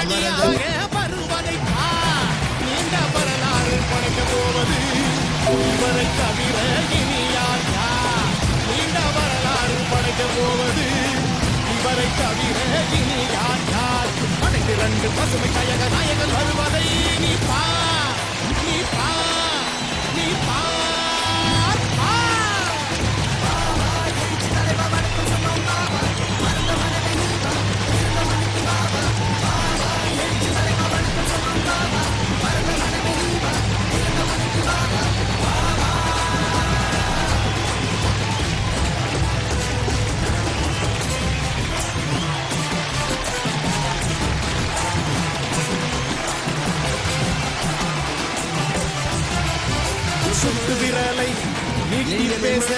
வருவதை நீண்ட வரலாறு படைக்க போவது இவரை தவிர இனி யார் யார்? நீண்ட வரலாறு படைக்க போவது இவரை தவிர இனி யார் யார்? 12 பசுமை கழக நாயகன் வருவதை நீ பார், நீ பார், நீ பார். சுட்டு விரலை நீட்டி பேச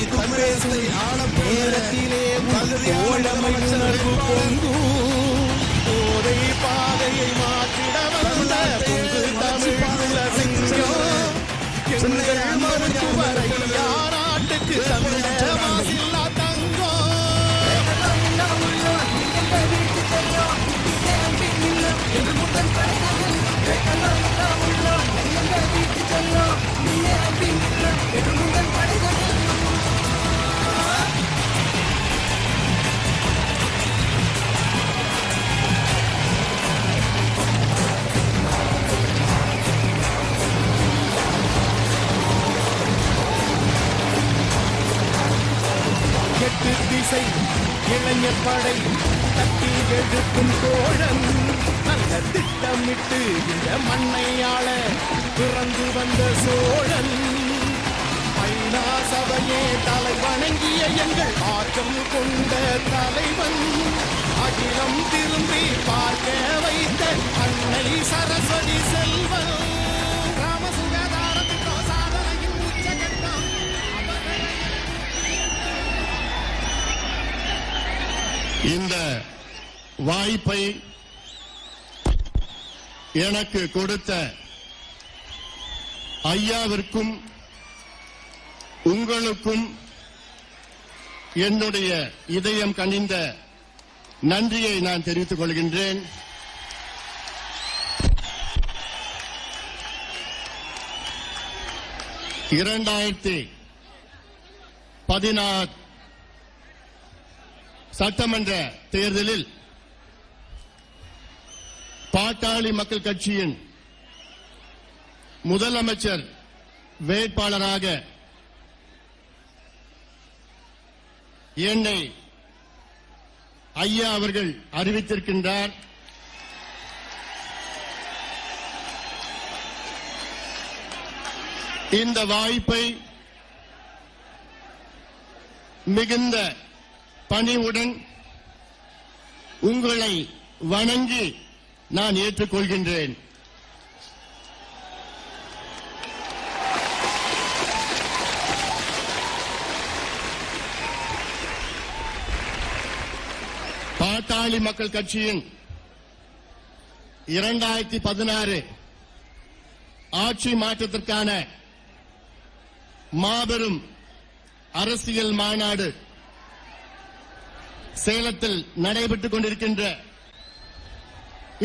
தமிழகத்தை ஆளும் நேரத்திலே உணர்வு பொங்கும் போதை பாதையை மாற்றிட வந்த பொங்கு தமிழ் சிங்கம் மருத்துவரை யாராட்டுக்கு தமிழ மாசில்லா எட்டு திசை இளைஞர் படை தட்டி எழுப்பும் தோழன் நல்ல திட்டமிட்டு இந்த மண்ணையாள பிறந்து வந்த சோழன் ஐநா சபையே தலை வணங்கிய எங்கள் ஆற்றல் கொண்ட தலைவன் அகிலம் திரும்பி பார்க்க வைத்த அன்னை சரஸ்வதி செல்வன் கிராம சுகாதார திட்ட சாதனையின் உச்சகட்டம். இந்த வாய்ப்பை எனக்கு கொடுத்த ஐயாவிற்கும் உங்களுக்கும் என்னுடைய இதயம் கனிந்த நன்றியை நான் தெரிவித்துக் கொள்கின்றேன். (2016) சட்டமன்ற தேர்தலில் பாட்டாளி மக்கள் கட்சியின் முதலமைச்சர் வேட்பாளராக என்னை ஐயா அவர்கள் அறிவித்திருக்கின்றார். இந்த வாய்ப்பை மிகுந்த பணிவுடன் உங்களை வணங்கி நான் ஏற்றுக்கொள்கின்றேன். பாட்டாளி மக்கள் கட்சியின் 2016 ஆட்சி மாற்றத்திற்கான மாபெரும் அரசியல் மாநாடு சேலத்தில் நடைபெற்றுக் கொண்டிருக்கின்ற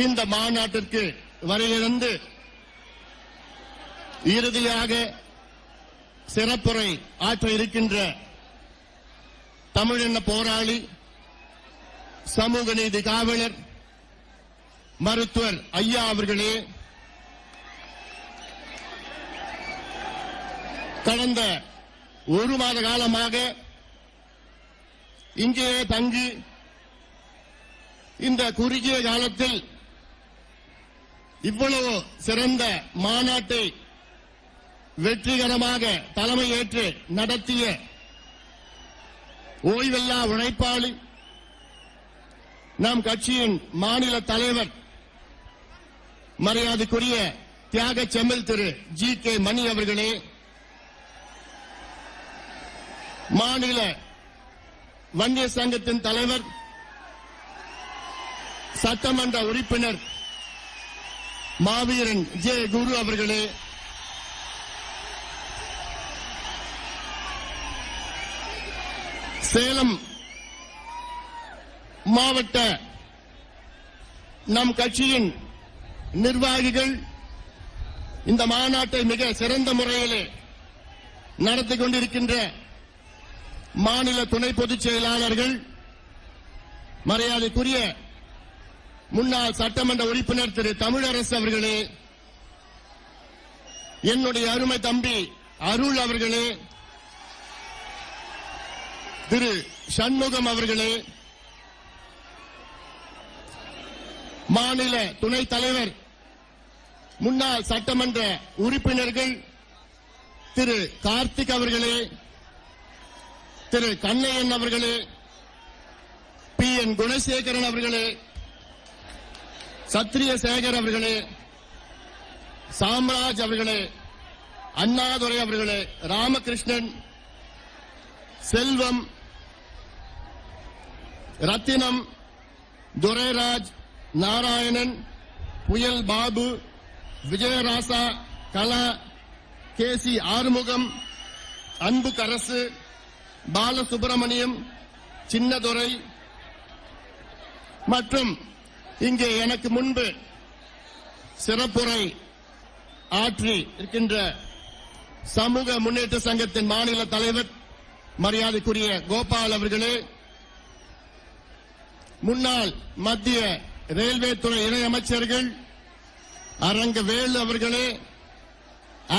இந்த மாநாட்டிற்கு வருகிறது. இறுதியாக சிறப்புரை ஆற்ற இருக்கின்ற தமிழின போராளி, சமூக நீதி காவலர், மருத்துவர் ஐயா அவர்களே, கடந்த ஒரு மாத காலமாக இங்கே தங்கி இந்த குறுகிய காலத்தில் இவ்வளவு சிறந்த மாநாட்டை வெற்றிகரமாக தலைமையேற்று நடத்திய ஓய்வில்லா உழைப்பாளி, நம் கட்சியின் மாநில தலைவர் மரியாதைக்குரிய தியாக செம்மல் திரு G.K. மணி அவர்களே, மாநில வன்னிய சங்கத்தின் தலைவர், சட்டமன்ற உறுப்பினர் மாவீரன் ஜே. குரு அவர்களே, சேலம் மாவட்ட நம் கட்சியின் நிர்வாகிகள் இந்த மாநாட்டை மிக சிறந்த முறையிலே நடத்தி கொண்டிருக்கின்ற மாநில துணை பொதுச் செயலாளர்கள், மரியாதைக்குரிய முன்னாள் சட்டமன்ற உறுப்பினர் திரு தமிழரசு அவர்களே, என்னுடைய அருமை தம்பி அருள் அவர்களே, திரு சண்முகம் அவர்களே, மாநில துணைத் தலைவர் முன்னாள் சட்டமன்ற உறுப்பினர்கள் திரு கார்த்திக் அவர்களே, திரு கண்ணையன் அவர்களே, பி என் குணசேகரன் அவர்களே, சத்ரிய சேகர் அவர்களே, சாம்ராஜ் அவர்களே, அண்ணாதுரை அவர்களே, ராமகிருஷ்ணன், செல்வம், ரத்தினம், துரைராஜ், நாராயணன், புயல் பாபு, விஜயராசா, கலா, கேசி ஆறுமுகம், அன்புக்கரசு, பாலசுப்பிரமணியம், சின்னதுரை மற்றும் இங்கே எனக்கு முன்பு சிறப்புரை ஆற்றி இருக்கின்ற சமூக முன்னேற்ற சங்கத்தின் மாநில தலைவர் மரியாதைக்குரிய கோபால் அவர்களே, முன்னாள் மத்திய ரயில்வே துறை இணையமைச்சர்கள் அரங்கவேலு அவர்களே,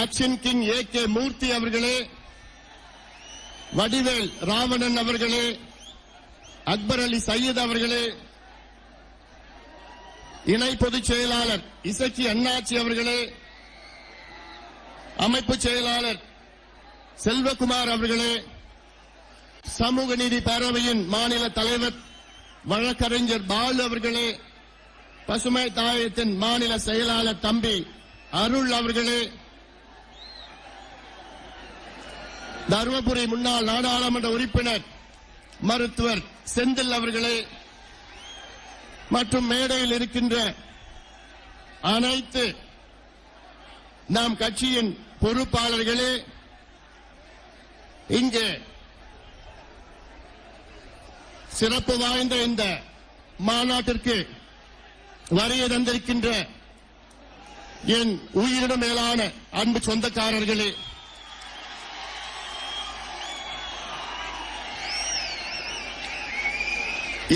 ஆக்ஷன் கிங் A.K. மூர்த்தி அவர்களே, வடிவேல் ராவணன் அவர்களே, அக்பர் அலி சையத் அவர்களே, இணை பொதுச் செயலாளர் இசக்கி அண்ணாச்சி அவர்களே, அமைப்பு செயலாளர் செல்வகுமார் அவர்களே, சமூக நீதி பேரவையின் மாநில தலைவர் வழக்கறிஞர் பாலு அவர்களே, பசுமை தாயத்தின் மாநில செயலாளர் தம்பி அருள் அவர்களே, தருமபுரி முன்னாள் நாடாளுமன்ற உறுப்பினர் மருத்துவர் செந்தில் அவர்களே மற்றும் மேடையில் இருக்கின்ற அனைத்து நாம் கட்சியின் பொறுப்பாளர்களே, இங்கே சிறப்பு வாய்ந்த இந்த மாநாட்டிற்கு வருகை தந்திருக்கின்ற என் உயிரினும் மேலான அன்பு சொந்தக்காரர்களே,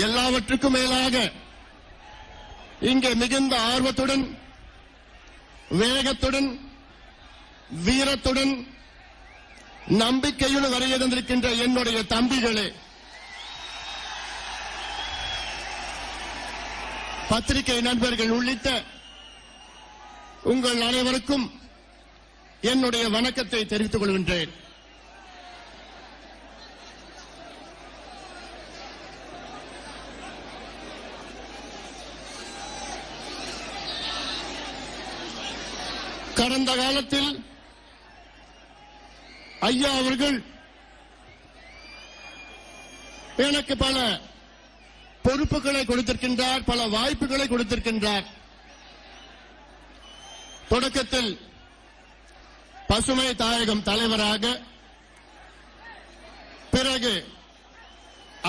எல்லாவற்றுக்கும் மேலாக இங்கே மிகுந்த ஆர்வத்துடன், வேகத்துடன், வீரத்துடன், நம்பிக்கையுடன் வருகை தந்திருக்கின்ற என்னுடைய தம்பிகளே, பத்திரிகை நண்பர்கள் உள்ளிட்ட உங்கள் அனைவருக்கும் என்னுடைய வணக்கத்தை தெரிவித்துக் கொள்கின்றேன். கடந்த காலத்தில் ஐயா அவர்கள் எனக்கு பல பொறுப்புகளை கொடுத்திருக்கின்றார், பல வாய்ப்புகளை கொடுத்திருக்கின்றார். தொடக்கத்தில் பசுமை தாயகம் தலைவராக, பிறகு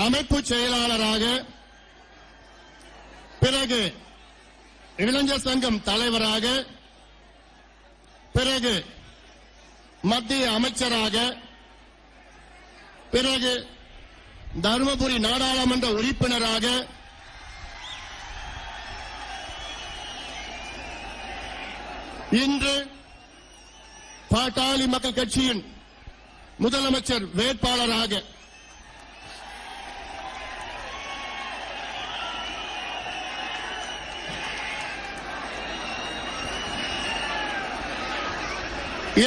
அமைப்பு செயலாளராக, பிறகு இளைஞர் சங்கம் தலைவராக, பிறகு மத்திய அமைச்சராக, பிறகு தருமபுரி நாடாளுமன்ற உறுப்பினராக, இன்று பாட்டாளி மக்கள் கட்சியின் முதலமைச்சர் வேட்பாளராக,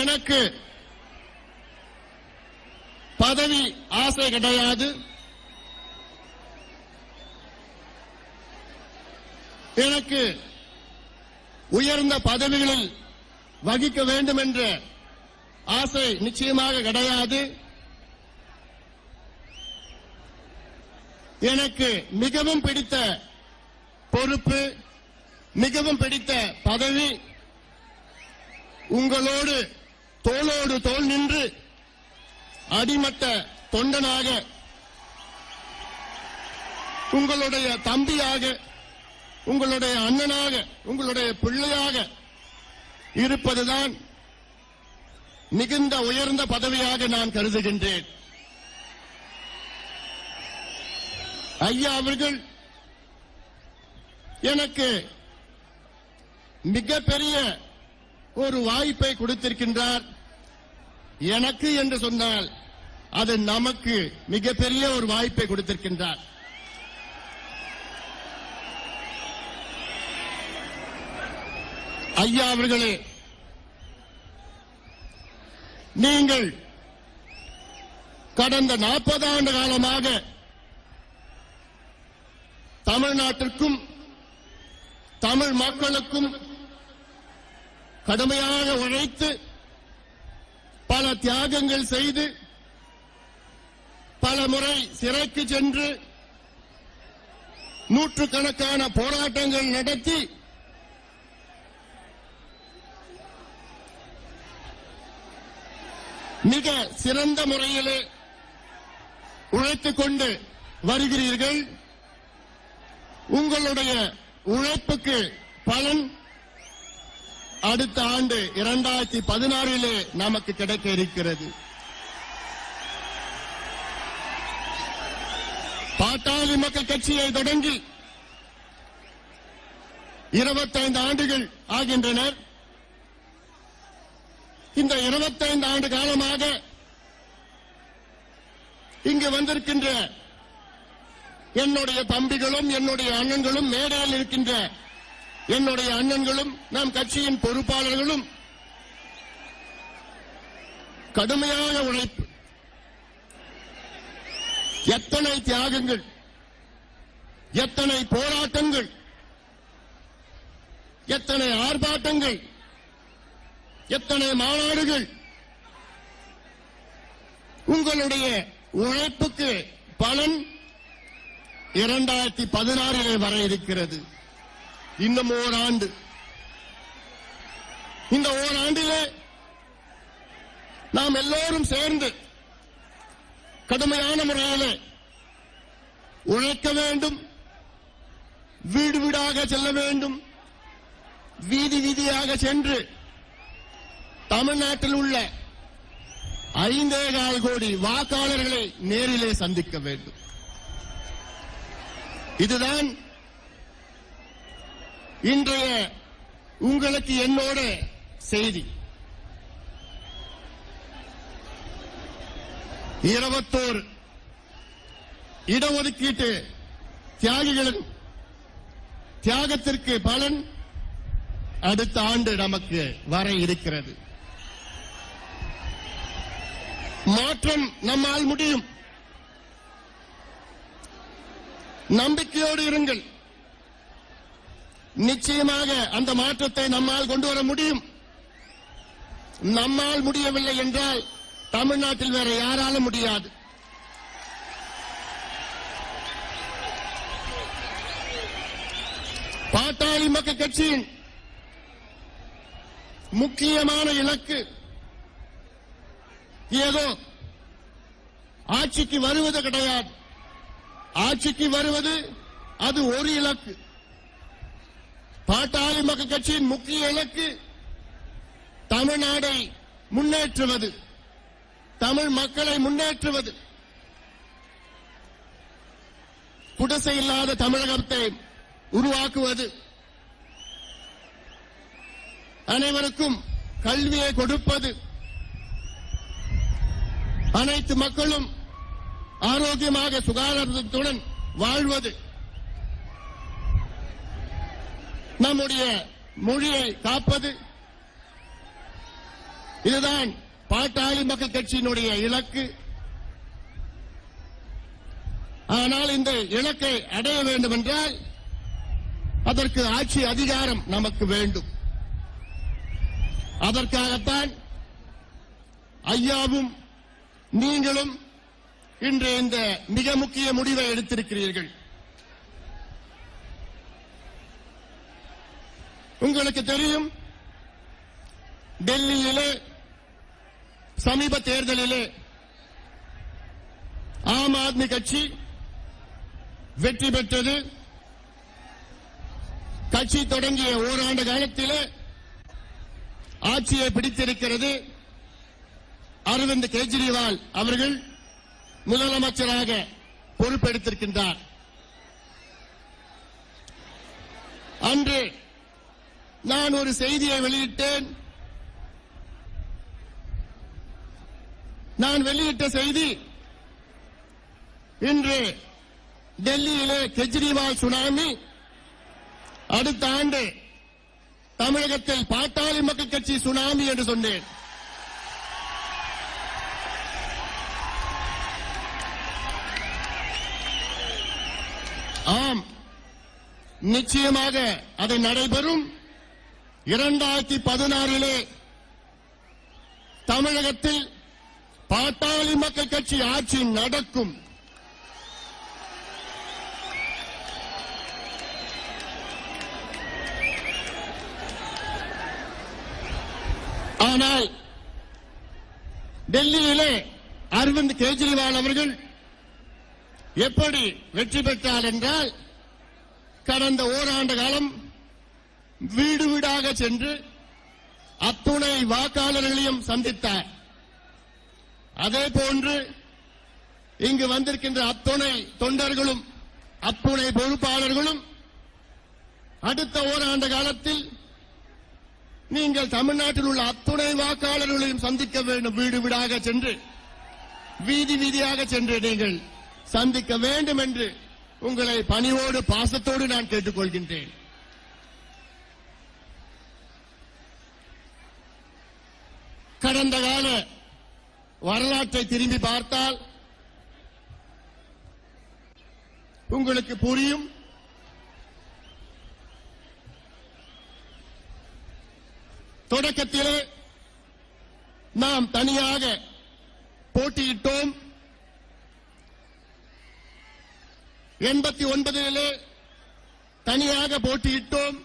எனக்கு பதவி ஆசை கிடையாது. எனக்கு உயர்ந்த பதவிகளில் வகிக்க வேண்டும் என்ற ஆசை நிச்சயமாக கிடையாது. எனக்கு மிகவும் பிடித்த பொறுப்பு, மிகவும் பிடித்த பதவி, உங்களோடு தோளோடு தோள் நின்று அடிமட்ட தொண்டனாக உங்களுடைய தம்பியாக, உங்களுடைய அண்ணனாக, உங்களுடைய பிள்ளையாக இருப்பதுதான் மிகுந்த உயர்ந்த பதவியாக நான் கருதுகின்றேன். ஐயா அவர்கள் எனக்கு மிகப்பெரிய ஒரு வாய்ப்பை கொடுத்திருக்கின்றார். எனக்கு என்று சொன்னால் அது நமக்கு மிகப்பெரிய ஒரு வாய்ப்பை கொடுத்திருக்கின்றார். ஐயா அவர்களே, நீங்கள் கடந்த 40 ஆண்டு காலமாக தமிழ்நாட்டிற்கும் தமிழ் மக்களுக்கும் கடுமையாக உழைத்து பல தியாகங்கள் செய்து பல முறை சிறைக்கு சென்று நூற்றுக்கணக்கான போராட்டங்கள் நடத்தி மிக சிறந்த முறையிலே உழைத்துக் கொண்டு வருகிறீர்கள். உங்களுடைய உழைப்புக்கு பலன் அடுத்த ஆண்டு 2016 நமக்கு கிடைக்க இருக்கிறது. பாட்டாளி மக்கள் கட்சியை தொடங்கி 25 ஆண்டுகள் ஆகின்றனர். இந்த 25 ஆண்டு காலமாக இங்கு வந்திருக்கின்ற என்னுடைய தம்பிகளும் என்னுடைய அண்ணன்களும், மேடையில் இருக்கின்ற என்னுடைய அண்ணன்களும், நம் கட்சியின் பொறுப்பாளர்களும் கடுமையான உழைப்பு, எத்தனை தியாகங்கள், எத்தனை போராட்டங்கள், எத்தனை ஆர்ப்பாட்டங்கள், எத்தனை மாநாடுகள். உங்களுடைய உழைப்புக்கு பலன் 2016 வர இருக்கிறது. இன்னும் ஓராண்டு. இந்த ஓராண்டிலே நாம் எல்லோரும் சேர்ந்து கடுமையான முறையிலே உழைக்க வேண்டும். வீடு வீடாக செல்ல வேண்டும். வீதி வீதியாக சென்று தமிழ்நாட்டில் உள்ள 5.25 கோடி வாக்காளர்களை நேரிலே சந்திக்க வேண்டும். இதுதான் இன்றைய உங்களுக்கு என்னோட செய்தி. 21 இடஒதுக்கீட்டு தியாகிகளின் தியாகத்திற்கு பலன் அடுத்த ஆண்டு நமக்கு வர இருக்கிறது. மாற்றம் நம்மால் முடியும். நம்பிக்கையோடு இருங்கள். நிச்சயமாக அந்த மாற்றத்தை நம்மால் கொண்டு வர முடியும். நம்மால் முடியவில்லை என்றால் தமிழ்நாட்டில் வேற யாராலும் முடியாது. பாட்டாளி மக்கள் கட்சியின் முக்கியமான இலக்கு ஏதோ ஆட்சிக்கு வருவது கிடையாது. ஆட்சிக்கு வருவது அது ஒரு இலக்கு. பாட்டாளி மக்கள் கட்சியின் முக்கிய இலக்கு தமிழ்நாடை முன்னேற்றுவது, தமிழ் மக்களை முன்னேற்றுவது, குடிசை இல்லாத தமிழகத்தை உருவாக்குவது, அனைவருக்கும் கல்வியை கொடுப்பது, அனைத்து மக்களும் ஆரோக்கியமாக சுகாதாரத்துடன் வாழ்வது, நம்முடைய மொழியை காப்பது, இதுதான் பாட்டாளி மக்கள் கட்சியினுடைய இலக்கு. ஆனால் இந்த இலக்கை அடைய வேண்டும் என்றால் அதற்கு ஆட்சி அதிகாரம் நமக்கு வேண்டும். அதற்காகத்தான் ஐயாவும் நீங்களும் இன்று இந்த மிக முக்கிய முடிவை எடுத்திருக்கிறீர்கள். உங்களுக்கு தெரியும், டெல்லியிலே சமீப தேர்தலிலே ஆம் ஆத்மி கட்சி வெற்றி பெற்றது. கட்சி தொடங்கிய ஓராண்டு காலத்திலே ஆட்சியை பிடித்திருக்கிறது. அரவிந்த் கெஜ்ரிவால் அவர்கள் முதலமைச்சராக பொறுப்பெடுத்திருக்கின்றார். அன்று நான் ஒரு செய்தியை வெளியிட்டேன். நான் வெளியிட்ட செய்தி, இன்று டெல்லியிலே கெஜ்ரிவால் சுனாமி, அடுத்த ஆண்டு தமிழகத்தில் பாட்டாளி மக்கள் கட்சி சுனாமி என்று சொன்னேன். ஆம், நிச்சயமாக அது நடைபெறும். 2016 தமிழகத்தில் பாட்டாளி மக்கள் கட்சி ஆட்சி நடக்கும். ஆனால் டெல்லியிலே அரவிந்த் கெஜ்ரிவால் அவர்கள் எப்படி வெற்றி பெற்றார் என்றால், கடந்த ஓராண்டு காலம் வீடு வீடாக சென்று அத்துணை வாக்காளர்களையும் சந்தித்தார். அதே போன்று இங்கு வந்திருக்கின்ற அத்துணை தொண்டர்களும் அத்துணை பொறுப்பாளர்களும் அடுத்த ஓராண்டு காலத்தில் நீங்கள் தமிழ்நாட்டில் உள்ள அத்துணை வாக்காளர்களையும் சந்திக்க வேண்டும். வீடு வீடாக சென்று, வீதி வீதியாக சென்று நீங்கள் சந்திக்க வேண்டும் என்று உங்களை பணிவோடு பாசத்தோடு நான் கேட்டுக்கொள்கின்றேன். கடந்த கால வரலாற்றை திரும்பி பார்த்தால் உங்களுக்கு புரியும். தொடக்கத்திலே நாம் தனியாக போட்டியிட்டோம். 89 தனியாக போட்டியிட்டோம்.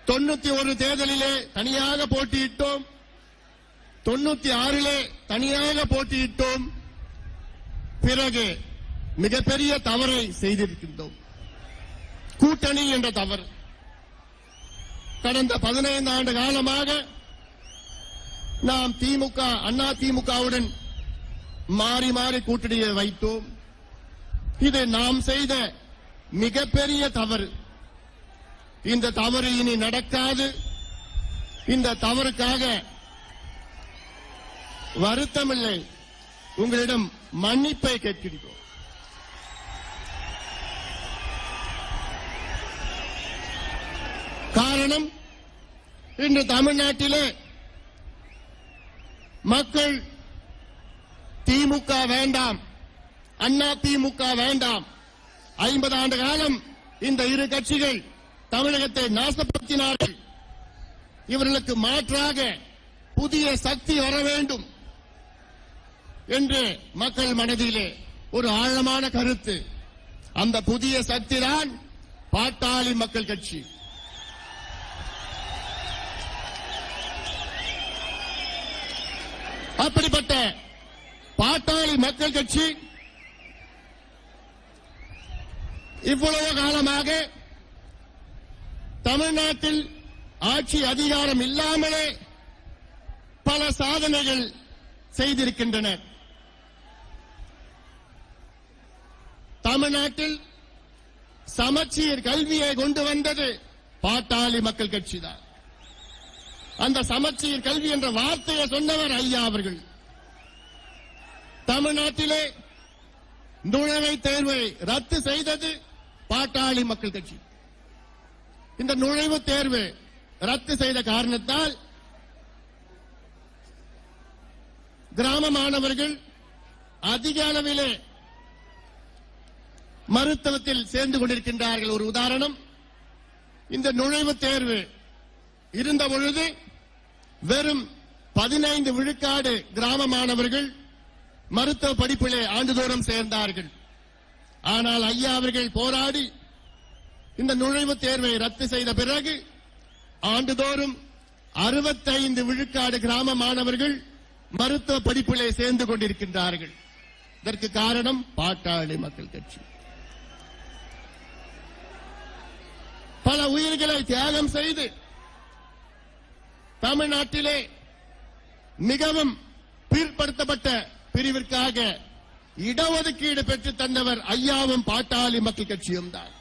91 தேர்தலிலே தனியாக போட்டியிட்டோம். 96 தனியாக போட்டியிட்டோம். பிறகு மிகப்பெரிய தவறை செய்திருக்கின்றோம். கூட்டணி என்ற தவறு. கடந்த 15 ஆண்டு காலமாக நாம் திமுக, அண்ணா திமுகவுடன் மாறி மாறி கூட்டணியை வைத்தோம். இது நாம் செய்த மிகப்பெரிய தவறு. இந்த தவறு இனி நடக்காது. இந்த தவறுக்காக வருத்தமில்லை, உங்களிடம் மன்னிப்பை கேட்கிறோம். காரணம், இன்று தமிழ்நாட்டிலே மக்கள் திமுக வேண்டாம், அண்ணா திமுக வேண்டாம். 50 ஆண்டு காலம் இந்த இரு கட்சிகள் தமிழகத்தை நாசப்படுத்தினார்கள். இவர்களுக்கு மாற்றாக புதிய சக்தி வர வேண்டும் என்று மக்கள் மனதிலே ஒரு ஆழமான கருத்து. அந்த புதிய சக்தி தான் பாட்டாளி மக்கள் கட்சி. அப்படிப்பட்ட பாட்டாளி மக்கள் கட்சி இவ்வளவு காலமாக தமிழ்நாட்டில் ஆட்சி அதிகாரம் இல்லாமலே பல சாதனைகள் செய்திருக்கின்றன. தமிழ்நாட்டில் சமச்சீர் கல்வியை கொண்டு வந்தது பாட்டாளி மக்கள் கட்சி தான். அந்த சமச்சீர் கல்வி என்ற வார்த்தையை சொன்னவர் ஐயா அவர்கள். தமிழ்நாட்டிலே நுழைவுத் தேர்வை ரத்து செய்தது பாட்டாளி மக்கள் கட்சி. இந்த நுழைவுத் தேர்வு ரத்து செய்த காரணத்தால் கிராம மாணவர்கள் அதிக அளவிலே மருத்துவத்தில் சேர்ந்து கொண்டிருக்கின்றார்கள். ஒரு உதாரணம், இந்த நுழைவுத் தேர்வு இருந்த பொழுது வெறும் 15 விழுக்காடு கிராம மாணவர்கள் மருத்துவ படிப்பிலே ஆண்டுதோறும் சேர்ந்தார்கள். ஆனால் ஐயா அவர்கள் போராடி இந்த நுழைவுத் தேர்வை ரத்து செய்த பிறகு ஆண்டுதோறும் 65 விழுக்காடு கிராம மாணவர்கள் மருத்துவ படிப்பிலே சேர்ந்து கொண்டிருக்கின்றார்கள். இதற்கு காரணம் பாட்டாளி மக்கள் கட்சி. பல உயிர்களை தியாகம் செய்து தமிழ்நாட்டிலே மிகவும் பிற்படுத்தப்பட்ட பிரிவிற்காக இடஒதுக்கீடு பெற்று தந்தவர் ஐயாவும் பாட்டாளி மக்கள் கட்சியும் தான்.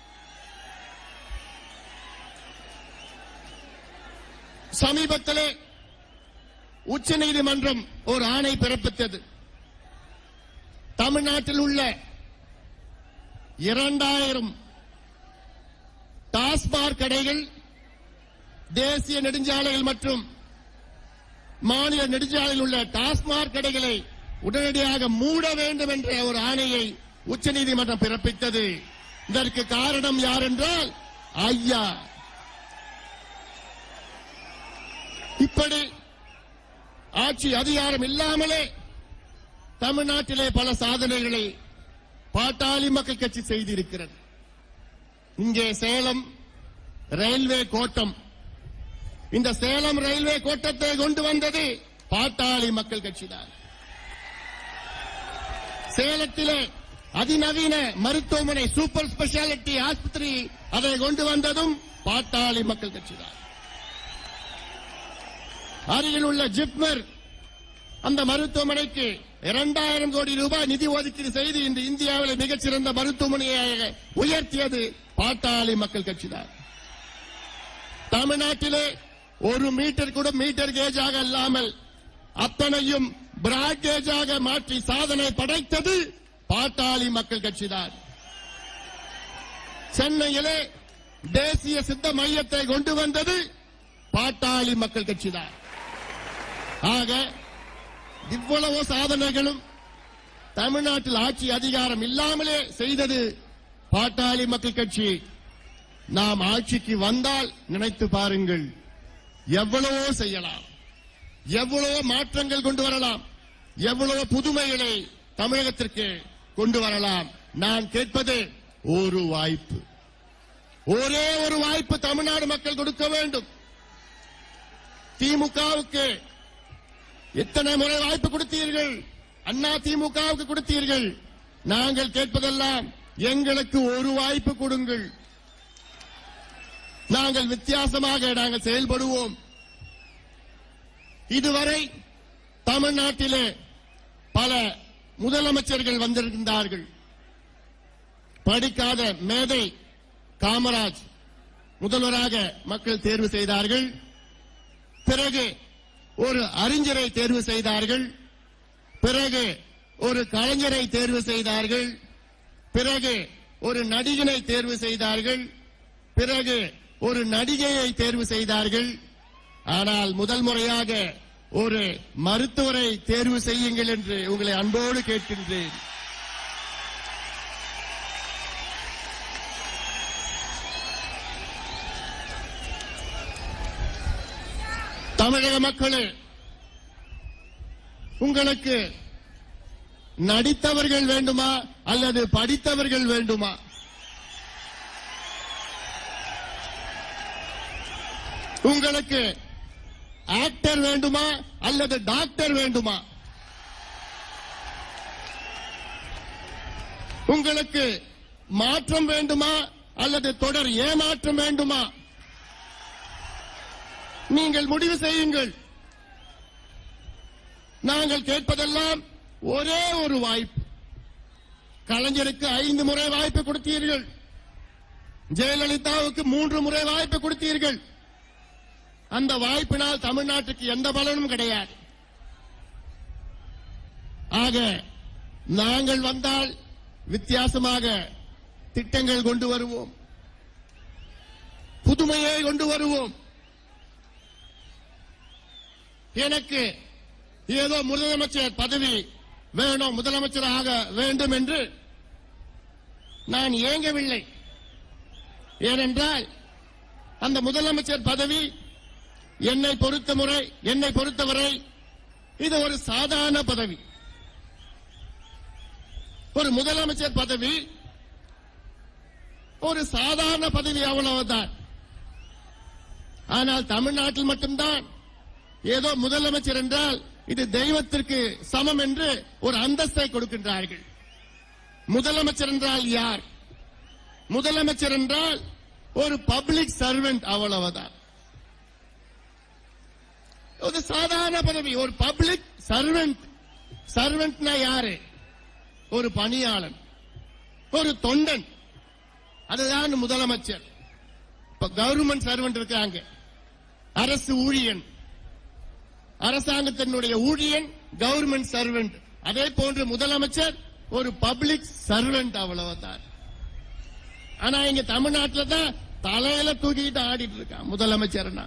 சமீபத்திலே உச்சநீதிமன்றம் ஒரு ஆணை பிறப்பித்தது. தமிழ்நாட்டில் உள்ள 2000 டாஸ்மாக் கடைகள் தேசிய நெடுஞ்சாலைகள் மற்றும் மாநில நெடுஞ்சாலையில் உள்ள டாஸ்மாக் கடைகளை உடனடியாக மூட வேண்டும் என்ற ஒரு ஆணையை உச்சநீதிமன்றம் பிறப்பித்தது. இதற்கு காரணம் யார் என்றால் ஐயா. இப்படி ஆட்சி அதிகாரம் இல்லாமலே தமிழ்நாட்டிலே பல சாதனைகளை பாட்டாளி மக்கள் கட்சி செய்திருக்கிறது. இங்கே சேலம் ரயில்வே கோட்டம், இந்த சேலம் ரயில்வே கோட்டத்தை கொண்டு வந்தது பாட்டாளி மக்கள் கட்சிதான். சேலத்திலே அதிநவீன மருத்துவமனை சூப்பர் ஸ்பெஷாலிட்டி ஆஸ்பத்திரி அதை கொண்டு வந்ததும் பாட்டாளி மக்கள் கட்சிதான். அருகில் உள்ள ஜிப்மர் அந்த மருத்துவமனைக்கு 2000 கோடி ரூபாய் நிதி ஒதுக்கீடு செய்து இன்று இந்தியாவில் மிகச்சிறந்த மருத்துவமனையாக உயர்த்தியது பாட்டாளி மக்கள் கட்சிதான். தமிழ்நாட்டிலே ஒரு மீட்டர் கூட மீட்டர் கேஜாக இல்லாமல் அத்தனையும் பிராட் கேஜாக மாற்றி சாதனை படைத்தது பாட்டாளி மக்கள் கட்சிதான். சென்னையிலே தேசிய சித்த மையத்தை கொண்டு வந்தது பாட்டாளி மக்கள் கட்சிதான். ஆக இவ்வளவு சாதனைகளும் தமிழ்நாட்டில் ஆட்சி அதிகாரம் இல்லாமலே செய்தது பாட்டாளி மக்கள் கட்சி. நாம் ஆட்சிக்கு வந்தால் நினைத்து பாருங்கள், எவ்வளவோ செய்யலாம், எவ்வளவோ மாற்றங்கள் கொண்டு வரலாம், எவ்வளவு புதுமைகளை தமிழகத்திற்கு கொண்டு வரலாம். நான் கேட்பது ஒரு வாய்ப்பு, ஒரே ஒரு வாய்ப்பு தமிழ்நாடு மக்கள் கொடுக்க வேண்டும். திமுகவுக்கு எத்தனை முறை வாய்ப்பு கொடுத்தீர்கள்? அண்ணா திமுகவுக்கு கொடுத்தீர்கள். நாங்கள் கேட்பதெல்லாம் எங்களுக்கு ஒரு வாய்ப்பு கொடுங்கள். நாங்கள் வித்தியாசமாக நாங்கள் செயல்படுவோம். இதுவரை தமிழ்நாட்டிலே பல முதலமைச்சர்கள் வந்திருக்கின்றார்கள். படிக்காத மேதை காமராஜ் முதல்வராக மக்கள் தேர்வு செய்தார்கள். பிறகு ஒரு அறிஞரை தேர்வு செய்தார்கள். பிறகு ஒரு கலைஞரை தேர்வு செய்தார்கள். பிறகு ஒரு நடிகனை தேர்வு செய்தார்கள். பிறகு ஒரு நடிகையை தேர்வு செய்தார்கள். ஆனால் முதல் முறையாக ஒரு மருத்துவரை தேர்வு செய்யுங்கள் என்று உங்களை அன்போடு கேட்கின்றேன். தமிழக மக்களே, உங்களுக்கு நடித்தவர்கள் வேண்டுமா அல்லது படித்தவர்கள் வேண்டுமா? உங்களுக்கு ஆக்டர் வேண்டுமா அல்லது டாக்டர் வேண்டுமா? உங்களுக்கு மாற்றம் வேண்டுமா அல்லது தொடர் ஏமாற்றம் வேண்டுமா? நீங்கள் முடிவு செய்யுங்கள். நாங்கள் கேட்பதெல்லாம் ஒரே ஒரு வாய்ப்பு. கலைஞருக்கு 5 முறை வாய்ப்பு கொடுத்தீர்கள். ஜெயலலிதாவுக்கு 3 முறை வாய்ப்பு கொடுத்தீர்கள். அந்த வாய்ப்பினால் தமிழ்நாட்டுக்கு எந்த பலனும் கிடையாது. ஆக நாங்கள் வந்தால் வித்தியாசமாக திட்டங்கள் கொண்டு வருவோம், புதுமையை கொண்டு வருவோம். எனக்கு ஏதோ முதலமைச்சர் பதவி வேணும், முதலமைச்சராக வேண்டும் என்று நான் ஏங்கவில்லை. ஏனென்றால் அந்த முதலமைச்சர் பதவி என்னை பொறுத்தவரை இது ஒரு சாதாரண பதவி. ஒரு முதலமைச்சர் பதவி ஒரு சாதாரண பதவி, அவ்வளவுதான். ஆனால் தமிழ்நாட்டில் மட்டும்தான் ஏதோ முதலமைச்சர் என்றால் இது தெய்வத்திற்கு சமம் என்று ஒரு அந்தஸ்தை கொடுக்கின்றார்கள். முதலமைச்சர் என்றால் யார்? முதலமைச்சர் என்றால் ஒரு பப்ளிக் சர்வெண்ட், அவ்வளவுதான். ஒரு சாதாரண பதவி, ஒரு பப்ளிக் சர்வெண்ட். சர்வெண்ட்னா யாரு? ஒரு பணியாளன், ஒரு தொண்டன். அதுதான் முதலமைச்சர். இப்ப கவர்மெண்ட் சர்வெண்ட் இருக்காங்க, அரசு ஊழியன், அரசாங்கத்தினுடைய ஊழியன் கவர்மெண்ட் சர்வெண்ட். அதே போன்று முதலமைச்சர் ஒரு பப்ளிக் சர்வெண்ட், அவ்வளவுதான். ஆனா இங்க தமிழ்நாட்டில் தான் தலையில தூக்கிட்டு ஆடிட்டு இருக்கான் முதலமைச்சர்னா.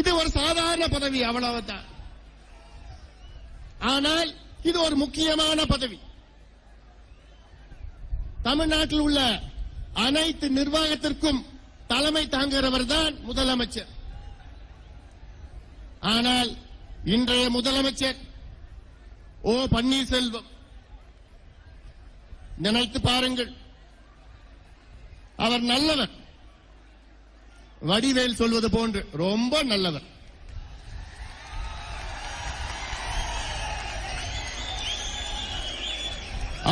இது ஒரு சாதாரண பதவி, அவ்வளவுதான். ஆனால் இது ஒரு முக்கியமான பதவி. தமிழ்நாட்டில் உள்ள அனைத்து நிர்வாகத்திற்கும் தலைமை தாங்குகிறவர் தான் முதலமைச்சர். ஆனால் இன்றைய முதலமைச்சர் ஓ பன்னீர்செல்வம், நினைத்து பாருங்கள், அவர் நல்லவர், வடிவேல் சொல்வது போன்று ரொம்ப நல்லவர்.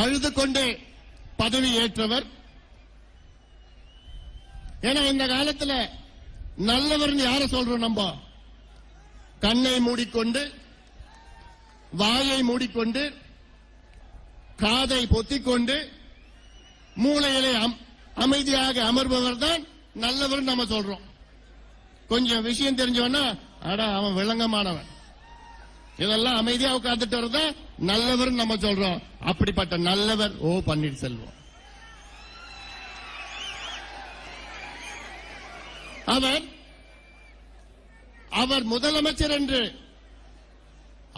அழுது கொண்டே பதவி ஏற்றவர். ஏன்னா இந்த காலத்தில் நல்லவர் யார சொல்றோம்? நம்ம கண்ணை மூடிக்கொண்டு, வாயை மூடிக்கொண்டு, காதை பொத்திக்கொண்டு, மூளையிலே அமைதியாக அமர்பவர் தான் நல்லவர் நம்ம சொல்றோம். கொஞ்சம் விஷயம் தெரிஞ்சவனா அட அவன் விளங்கமானவன், இதெல்லாம் அமைதியா உட்கார்ந்துட்டு வரத நல்லவர் நம்ம சொல்றோம். அப்படிப்பட்ட நல்லவர் ஓ பன்னீர்செல்வம். அவர் முதலமைச்சர் என்று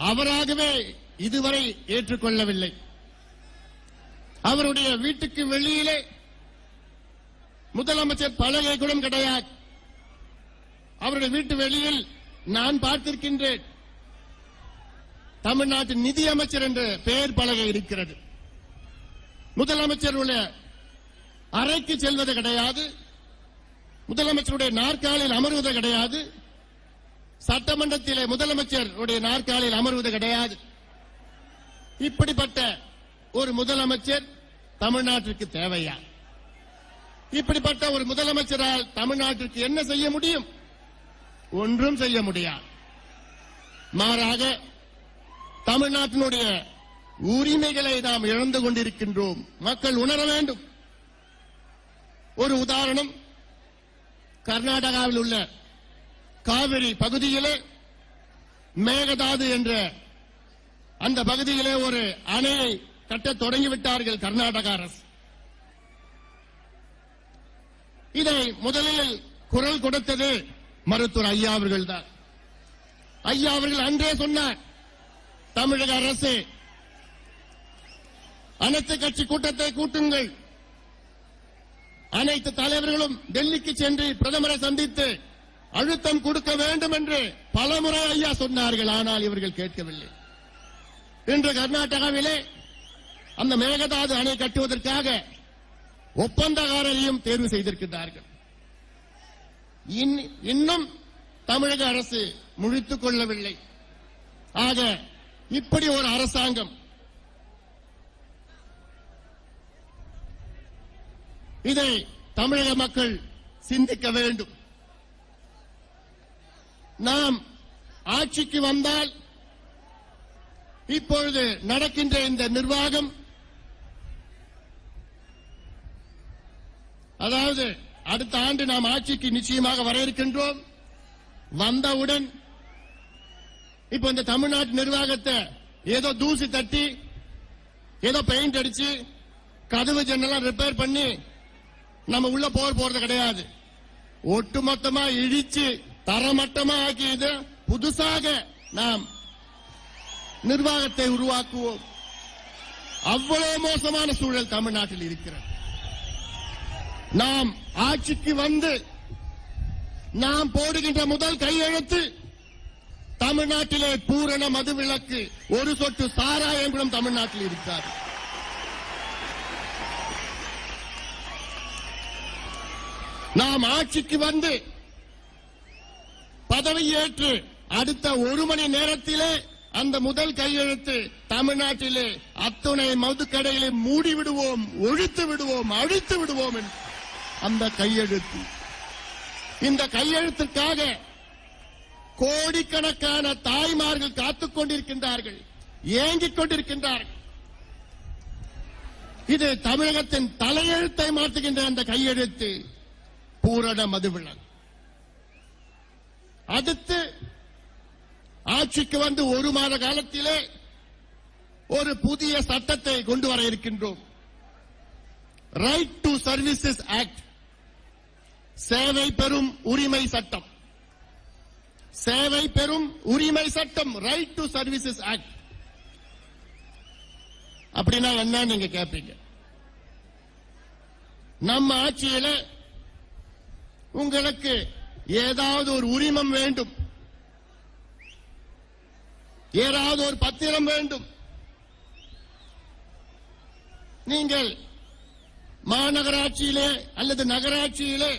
அவராகவே இதுவரை ஏற்றுக்கொள்ளவில்லை. அவருடைய வீட்டுக்கு வெளியிலே முதலமைச்சர் பலகை கூட கிடையாது. அவருடைய வீட்டு வெளியில் நான் பார்த்திருக்கின்றேன், தமிழ்நாட்டு நிதியமைச்சர் என்ற பெயர் பலகை இருக்கிறது. முதலமைச்சருடைய அறைக்கு செல்வது கிடையாது, முதலமைச்சருடைய நாற்காலில் அமர்வது கிடையாது, சட்டமன்றத்திலே முதலமைச்சருடைய நாற்காலில் அமர்வது கிடையாது. இப்படிப்பட்ட ஒரு முதலமைச்சர் தமிழ்நாட்டிற்கு தேவையா? இப்படிப்பட்ட ஒரு முதலமைச்சரால் தமிழ்நாட்டிற்கு என்ன செய்ய முடியும்? ஒன்றும் செய்ய முடியாது. மாறாக தமிழ்நாட்டினுடைய உரிமைகளை நாம் இழந்து கொண்டிருக்கின்றோம். மக்கள் உணர வேண்டும். ஒரு உதாரணம், கர்நாடகாவில் உள்ள காவிரி பகுதியிலே மேகதாது என்ற அந்த பகுதியிலே ஒரு அணையை கட்ட தொடங்கிவிட்டார்கள் கர்நாடக அரசு. இதை முதலில் குரல் கொடுத்தது மருத்துவர் ஐயா அவர்கள் தான். ஐயா அவர்கள் அன்றே சொன்னார், தமிழக அரசு அனைத்து கட்சி கூட்டத்தை கூட்டுங்கள், அனைத்து தலைவர்களும் டெல்லிக்கு சென்று பிரதமரை சந்தித்து அழுத்தம் கொடுக்க வேண்டும் என்று பலமுறை ஐயா சொன்னார்கள். ஆனால் இவர்கள் கேட்கவில்லை. இன்று கர்நாடகாவிலே அந்த மேகதாது அணை கட்டுவதற்காக ஒப்பந்தக்காரரையும் தேர்வு செய்திருக்கிறார்கள். இன்னும் தமிழக அரசு முழித்துக் கொள்ளவில்லை. ஆக இப்படி ஒரு அரசாங்கம், இதை தமிழக மக்கள் சிந்திக்க வேண்டும். நாம் ஆட்சிக்கு வந்தால் இப்பொழுது நடக்கின்ற இந்த நிர்வாகம், அதாவது அடுத்த ஆண்டு நாம் ஆட்சிக்கு நிச்சயமாக வர இருக்கின்றோம். வந்தவுடன் இப்ப இந்த தமிழ்நாட்டு நிர்வாகத்தை ஏதோ தூசி தட்டி, ஏதோ பெயிண்ட் அடிச்சு, கதவு ஜன்னலாம் ரிப்பேர் பண்ணி நம்ம உள்ள போறது கிடையாது. ஒட்டுமொத்தமா இடிச்சு தரமட்டமா ஆக்கி இது புதுசாக நாம் நிர்வாகத்தை உருவாக்குவோம். அவ்வளவு மோசமான சூழல் தமிழ்நாட்டில் இருக்கிறது. நாம் ஆட்சிக்கு வந்து நாம் போடுகின்ற முதல் கையெழுத்து, தமிழ்நாட்டிலே பூரண மதுவிலக்கு, ஒரு சொட்டு சாராயம் கூட தமிழ்நாட்டில் இருக்காது. நாம் ஆட்சிக்கு வந்து பதவியேற்று அடுத்த ஒரு மணி நேரத்திலே அந்த முதல் கையெழுத்து தமிழ்நாட்டிலே அத்துணை மதுக்கடைகளை மூடிவிடுவோம், ஒழித்து விடுவோம், அழித்து விடுவோம் என்று அந்த கையெழுத்து. இந்த கையெழுத்திற்காக கோடிக்கணக்கான தாய்மார்கள் காத்துக் கொண்டிருக்கின்றார்கள், ஏங்கிக் கொண்டிருக்கின்றார்கள். இது தமிழகத்தின் தலையெழுத்தை மாற்றுகின்ற அந்த கையெழுத்து பூரண மதுவிலக்கு. அடுத்து ஆட்சிக்கு வந்து ஒரு மாத காலத்திலே ஒரு புதிய சட்டத்தை கொண்டு வர இருக்கின்றோம். ரைட் டு சர்வீசஸ் ஆக்ட், சேவை பெறும் உரிமை சட்டம். சேவை பெறும் உரிமை சட்டம், ரைட் டு சர்வீசஸ் ஆக்ட். அப்படின்னா என்ன நீங்க கேட்பீங்க? நம்ம ஆட்சியில உங்களுக்கு ஏதாவது ஒரு உரிமம் வேண்டும், ஏதாவது ஒரு பத்திரம் வேண்டும். நீங்கள் மாநகராட்சியிலே அல்லது நகராட்சியிலே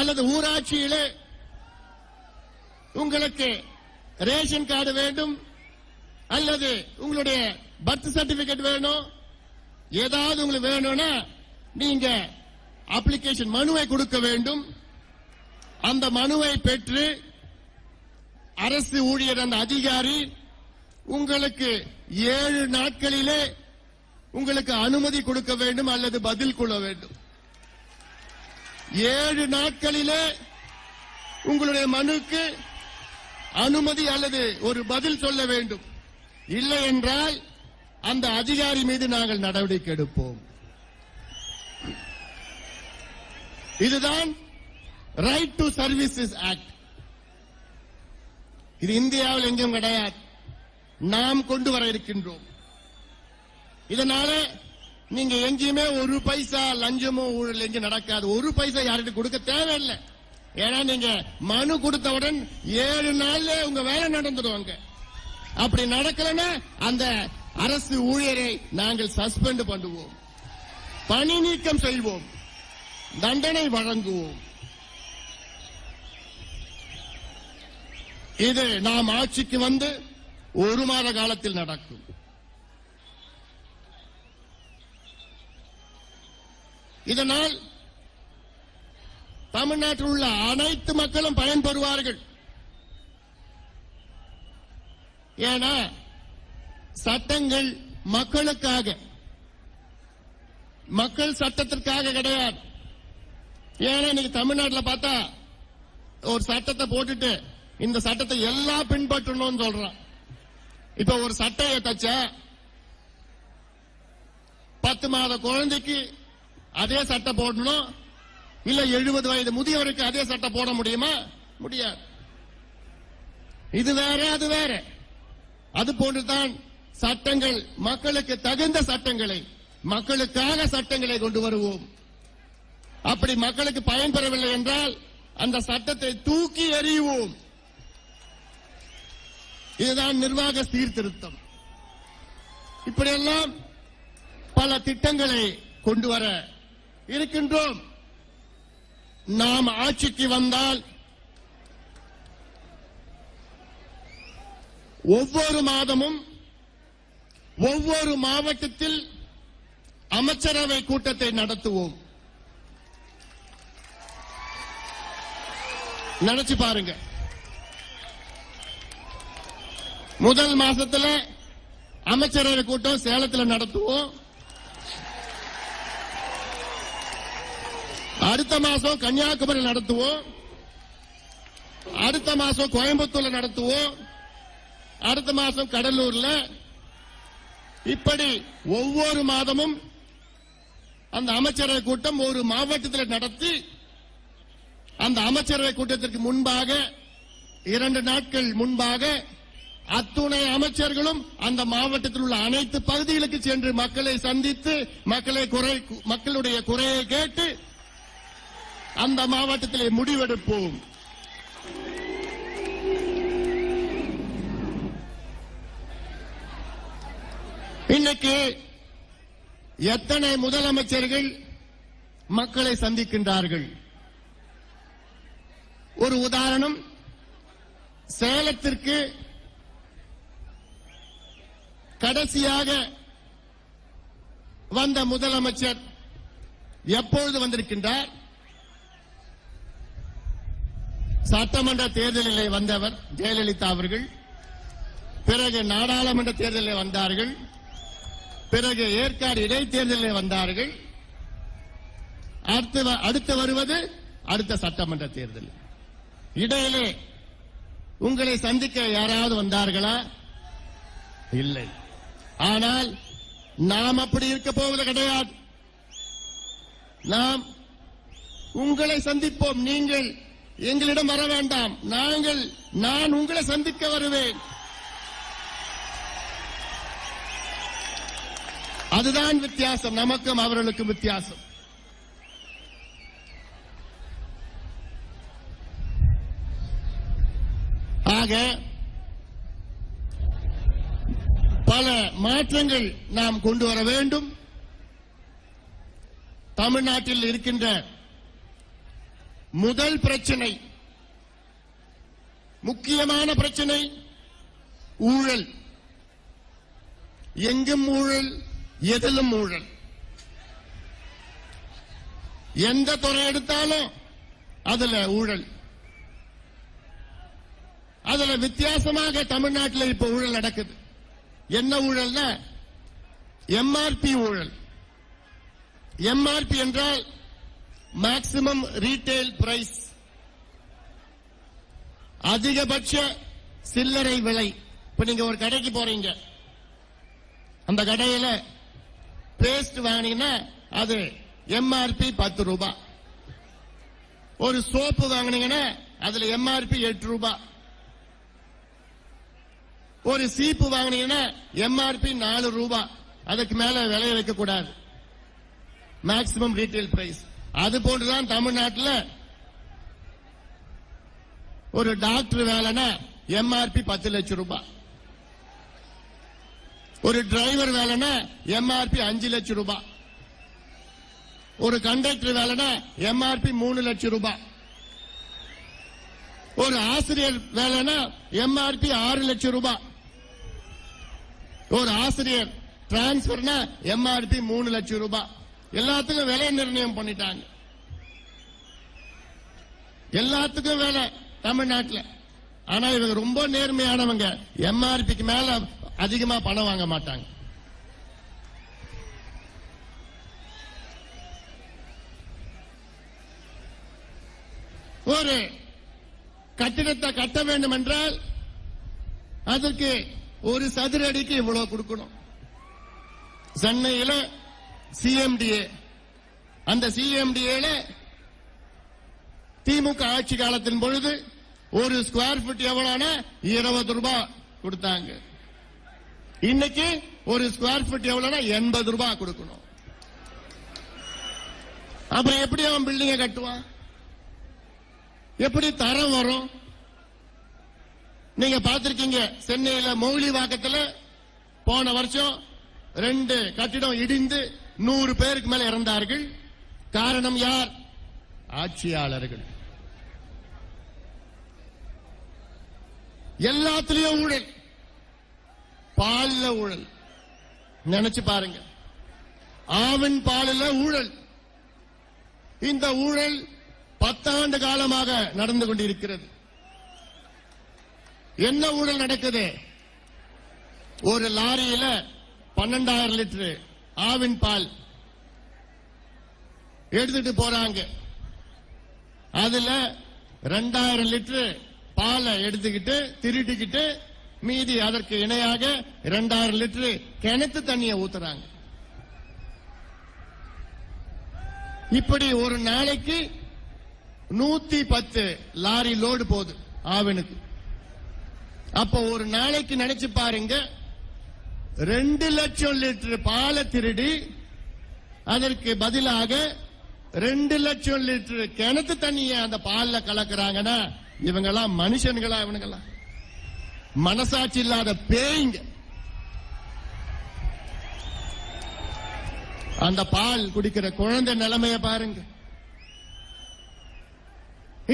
அல்லது ஊராட்சியிலே உங்களுக்கு ரேஷன் கார்டு வேண்டும், அல்லது உங்களுடைய பர்த் சர்டிபிகேட் வேணும், ஏதாவது உங்களுக்கு வேணும்னா நீங்க அப்ளிகேஷன் மனுவை கொடுக்க வேண்டும். அந்த மனுவை பெற்று அரசு ஊழியர் அந்த அதிகாரி உங்களுக்கு 7 நாட்களிலே உங்களுக்கு அனுமதி கொடுக்க வேண்டும் அல்லது பதில் கொள்ள வேண்டும். 7 நாட்களிலே உங்களுடைய மனுக்கு அனுமதி அல்லது ஒரு பதில் சொல்ல வேண்டும். இல்லை என்றால் அந்த அதிகாரி மீது நாங்கள் நடவடிக்கை எடுப்போம். இதுதான் ரைட் டு சர்வீசஸ் ஆக்ட். இது இந்தியாவில் எங்கும் கிடையாது, நாம் கொண்டு வர இருக்கின்றோம். இதனால நீங்க எங்கேயுமே ஒரு பைசா லஞ்சமோ ஊழல் எங்க நடக்காது. ஒரு பைசா யார்கிட்ட கொடுக்க தேவையில்லை. ஏன்னா நீங்க மனு கொடுத்தவுடன் 7 நாள்ல உங்க வேலை நடந்துடுவாங்க. அப்படி நடக்கலன்னா அந்த அரசு ஊழியரை நாங்கள் சஸ்பெண்ட் பண்ணுவோம், பணி நீக்கம் செய்வோம், தண்டனை வழங்குவோம். இது நாம் ஆட்சிக்கு வந்து ஒரு மாத காலத்தில் நடக்கும். இதனால் தமிழ்நாட்டில் உள்ள அனைத்து மக்களும் பயன்பெறுவார்கள். ஏன்னா சட்டங்கள் மக்களுக்காக, மக்கள் சட்டத்திற்காக கிடையாது. ஏன்னா இன்னைக்கு தமிழ்நாட்டில் பார்த்தா ஒரு சட்டத்தை போட்டுட்டு இந்த சட்டத்தை எல்லாம் பின்பற்றணும்னு சொல்றான். இப்ப ஒரு சட்டையை தச்சா 10 மாத குழந்தைக்கு அதே சட்டை போடணும், இல்ல 70 வயது முதியவருக்கு அதே சட்டை போட முடியுமா? முடியாது. இது வேற, அது வேற. அது போன்றுதான் சட்டங்கள், மக்களுக்கு தகுந்த சட்டங்களை, மக்களுக்காக சட்டங்களை கொண்டு வருவோம். அப்படி மக்களுக்கு பயன்பெறவில்லை என்றால் அந்த சட்டத்தை தூக்கி எறிவோம். இதுதான் நிர்வாக சீர்திருத்தம். இப்படியெல்லாம் பல திட்டங்களை கொண்டு வர இருக்கின்றோம். நாம் ஆட்சிக்கு வந்தால் ஒவ்வொரு மாதமும் ஒவ்வொரு மாவட்டத்தில் அமைச்சரவை கூட்டத்தை நடத்துவோம். நினைச்சு பாருங்க, முதல் மாசத்துல அமைச்சரவை கூட்டம் சேலத்தில் நடத்துவோம், அடுத்த மாசம் கன்னியாகுமரி நடத்துவோம், அடுத்த மாசம் கோயம்புத்தூர்ல நடத்துவோம், அடுத்த மாசம் கடலூர்ல. இப்படி ஒவ்வொரு மாதமும் அந்த அமைச்சரவை கூட்டம் ஒரு மாவட்டத்தில் நடத்தி அந்த அமைச்சரவை கூட்டத்திற்கு முன்பாக 2 நாட்கள் முன்பாக அத்துணை அமைச்சர்களும் அந்த மாவட்டத்தில் உள்ள அனைத்து பகுதிகளுக்கு சென்று மக்களை சந்தித்து மக்களுடைய குறையை கேட்டு அந்த மாவட்டத்திலே முடிவெடுப்போம். இன்னைக்கு எத்தனை முதலமைச்சர்கள் மக்களை சந்திக்கின்றார்கள்? ஒரு உதாரணம், சேலத்திற்கு கடைசியாக வந்த முதலமைச்சர் எப்பொழுது வந்திருக்கின்றார்? சட்டமன்ற தேர்தலிலே வந்தவர் ஜெயலலிதா அவர்கள். பிறகு நாடாளுமன்ற தேர்தலில் வந்தார்கள். பிறகு ஏற்காடு இடைத்தேர்தலில் வந்தார்கள். அடுத்து வருவது அடுத்த சட்டமன்ற தேர்தல். இடையிலே உங்களை சந்திக்க யாராவது வந்தார்களா? இல்லை. ஆனால் நாம் அப்படி இருக்க போவது கிடையாது. நாம் உங்களை சந்திப்போம். நீங்கள் எங்களிடம் வர வேண்டாம். நான் உங்களை சந்திக்க வருவேன். அதுதான் வித்தியாசம். நமக்கும் அவர்களுக்கும் வித்தியாசம். ஆக பல மாற்றங்கள் நாம் கொண்டு வர வேண்டும். தமிழ்நாட்டில் இருக்கின்ற முதல் பிரச்சனை, முக்கியமான பிரச்சனை ஊழல். எங்கும் ஊழல், எதிலும் ஊழல். எந்த துறை எடுத்தாலும் அதுல ஊழல். அதுல வித்தியாசமாக தமிழ்நாட்டில் இப்ப ஊழல் நடக்குது. என்ன ஊழல்னா எம்ஆர்பி ஊழல். எம்ஆர்பி என்றால் மேக்சிமம் ரீட்டைல் பிரைஸ், அதிகபட்ச சில்லறை விலை. இப்ப நீங்க ஒரு கடைக்கு போறீங்க, அந்த கடையில பேஸ்ட் வாங்கினீங்கன்னா அது எம்ஆர்பி 10 ரூபாய். ஒரு சோப்பு வாங்கினீங்கன்னா அதுல எம்ஆர்பி 8 ரூபாய். ஒரு சீப்பு வாங்கினீங்கன்னா எம்ஆர்பி 4 ரூபாய். அதுக்கு மேல விலைய வைக்க கூடாது. Maximum retail price. அது போன்றுதான் தமிழ்நாட்டில் ஒரு டாக்டர் வேலைன்னா எம்ஆர்பி 10 லட்சம் ரூபாய். ஒரு டிரைவர் வேலைன்னா எம்ஆர்பி 5 லட்சம் ரூபாய். ஒரு கண்டக்டர் வேலைன்னா எம்ஆர்பி 3 லட்சம் ரூபாய். ஒரு ஆசிரியர் வேலைன்னா எம்ஆர்பி 6 லட்சம் ரூபாய். ஒரு ஆசிரியர் டிரான்ஸ்பர்னா எம்ஆர்பி 3 லட்சம் ரூபாய். எல்லாத்துக்கும் விலை நிர்ணயம் பண்ணிட்டாங்க. எல்லாத்துக்கும் வேலை தமிழ்நாட்டில். ஆனா இவங்க ரொம்ப நேர்மையானவங்க. எம்ஆர்பிக்கு மேல அதிகமா பணம் வாங்க மாட்டாங்க. ஒரு கட்டிடத்தை கட்ட வேண்டும் என்றால் அதற்கு ஒரு சதுர அடிக்கு இவ்வளவு கொடுக்கணும். சென்னையில் சிஎம்டிஏ, அந்த சிஎம்டிஏல திமுக ஆட்சி காலத்தின் பொழுது ஒரு ஸ்கொயர் ஃபீட் எவ்வளவுனா 20 ரூபாய் கொடுத்தாங்க. இன்னைக்கு ஒரு ஸ்கொயர் ஃபீட் எவ்வளவுனா 80 ரூபாய் கொடுக்கணும். அப்புறம் எப்படி அவன் பில்டிங்கை கட்டுவான்? எப்படி தரம் வரும்? நீங்க பார்த்திருக்கீங்க, சென்னையில மௌலிவாக்கத்தில் போன வருஷம் 2 கட்டிடம் இடிந்து 100 பேருக்கு மேல இறந்தார்கள். காரணம் யார்? ஆட்சியாளர்கள். எல்லாத்திலையும் ஊழல். பால்ல ஊழல். நினைச்சு பாருங்க, ஆவின் பாலில் ஊழல். இந்த ஊழல் 10 ஆண்டு காலமாக நடந்து கொண்டிருக்கிறது. என்ன ஊழல் நடக்குது? ஒரு லாரியில 12,000 லிட்டர் ஆவின் பால் எடுத்துட்டு போறாங்க. அதுல 2,000 லிட்டர் பாலை எடுத்துக்கிட்டு திருட்டிக்கிட்டு மீதி அதற்கு இணையாக 2,000 லிட்டர் கிணத்து தண்ணியை ஊத்துறாங்க. இப்படி ஒரு நாளைக்கு 110 லாரி லோடு போகுது ஆவினுக்கு. அப்ப ஒரு நாளைக்கு நினைச்சு பாருங்க, 2 லட்சம் லிட்டர் பாலை திருடி அதற்கு பதிலாக 2 லட்சம் லிட்டர் கிணத்து தண்ணியை அந்த பால்ல கலக்குறாங்கன்னா இவங்கெல்லாம் மனுஷன்களா? இவனுங்கெல்லாம் மனசாட்சி இல்லாத பேய்ங்க. அந்த பால் குடிக்கிற குழந்தை நிலைமைய பாருங்க.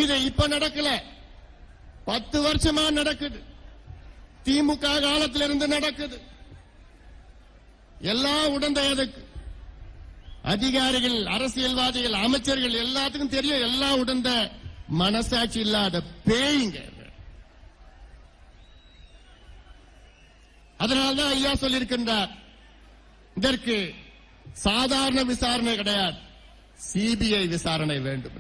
இது இப்ப நடக்கல, 10 வருஷமா நடக்குது. திமுக காலத்திலிருந்து நடக்குது. எல்லாம் உடந்த எதுக்கு அதிகாரிகள், அரசியல்வாதிகள், அமைச்சர்கள் எல்லாத்துக்கும் தெரியும். எல்லாம் உடந்த மனசாட்சி இல்லாத பேய்ங்க. அதனால்தான் ஐயா சொல்லியிருக்கின்றார், இதற்கு சாதாரண விசாரணை கிடையாது, சிபிஐ விசாரணை வேண்டும்.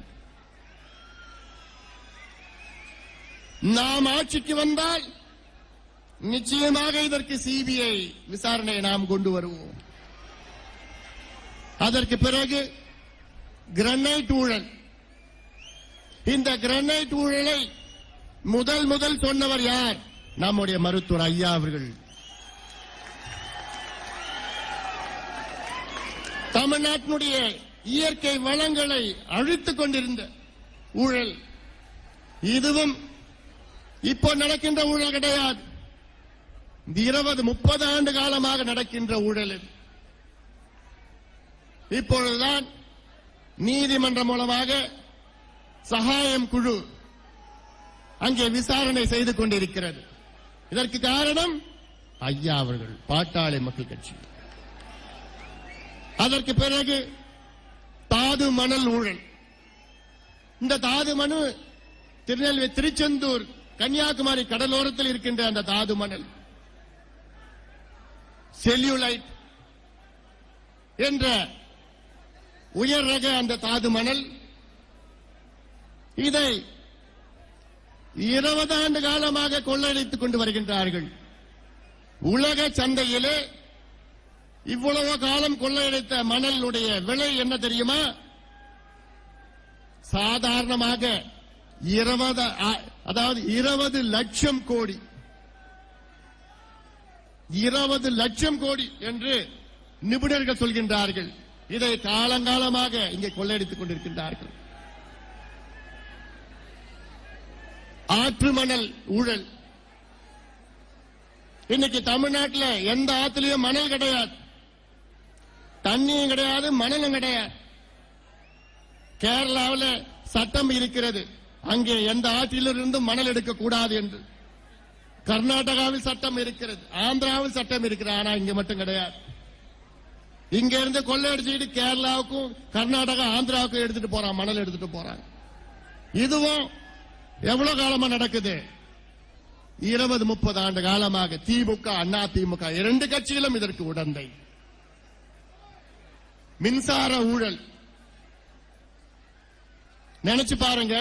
நாம் ஆட்சிக்கு வந்தால் நிச்சயமாக இதற்கு சிபிஐ விசாரணையை நாம் கொண்டு வருவோம். அதற்கு பிறகு கிரனைட் ஊழல். இந்த கிரனைட் ஊழலை முதல் சொன்னவர் யார்? நம்முடைய மருத்துவர் ஐயா அவர்கள். தமிழ்நாட்டினுடைய இயற்கை வளங்களை அழித்துக் கொண்டிருந்த ஊழல். இதுவும் இப்போ நடக்கின்ற ஊழல் கிடையாது. 20-30 ஆண்டு காலமாக நடக்கின்ற ஊழல். இப்பொழுதுதான் நீதிமன்றம் மூலமாக சகாயம் குழு அங்கே விசாரணை செய்து கொண்டிருக்கிறது. இதற்கு காரணம் ஐயா அவர்கள், பாட்டாளி மக்கள் கட்சி. அதற்கு பிறகு தாது மணல் ஊழல். இந்த தாது மணல் திருநெல்வேலி, திருச்செந்தூர், கன்னியாகுமரி கடலோரத்தில் இருக்கின்ற அந்த தாது மணல், செல்லுலைட் என்ற உயர் ரக அந்த தாது மணல், இதை 20 ஆண்டு காலமாக கொள்ளையடித்துக் கொண்டு வருகின்றார்கள். உலக சந்தையிலே இவ்வளவு காலம் கொள்ளையடித்த மணலுடைய விலை என்ன தெரியுமா? சாதாரணமாக 20 லட்சம் கோடி, 20 லட்சம் கோடி என்று நிபுணர்கள் சொல்கின்றார்கள். இதை காலங்காலமாக இங்கே கொள்ளையடித்துக் கொண்டிருக்கின்றார்கள். ஆற்று மணல் ஊழல். இன்னைக்கு தமிழ்நாட்டில் எந்த ஆற்றிலையும் மணல் கிடையாது, தண்ணியும் கிடையாது, மணலும் கிடையாது. கேரளாவில் சட்டம் இருக்கிறது, அங்கே எந்த ஆற்றிலிருந்து மணல் எடுக்கக்கூடாது என்று. கர்நாடகாவில் சட்டம் இருக்கிறது, ஆந்திராவில் சட்டம் இருக்கிறது, ஆனா இங்க மட்டும் கிடையாது. இங்க இருந்து கொள்ளையடிச்சுட்டு கேரளாவுக்கும் கர்நாடகா ஆந்திராவுக்கும் எடுத்துட்டு போறான், மணல் எடுத்துட்டு போறாங்க. இதுவும் எவ்வளவு காலமா நடக்குது? 20-30 ஆண்டு காலமாக. திமுக, அண்ணா திமுக 2 கட்சிகளும் இதற்கு உடந்தை. மின்சார ஊழல் நினைச்சு பாருங்க.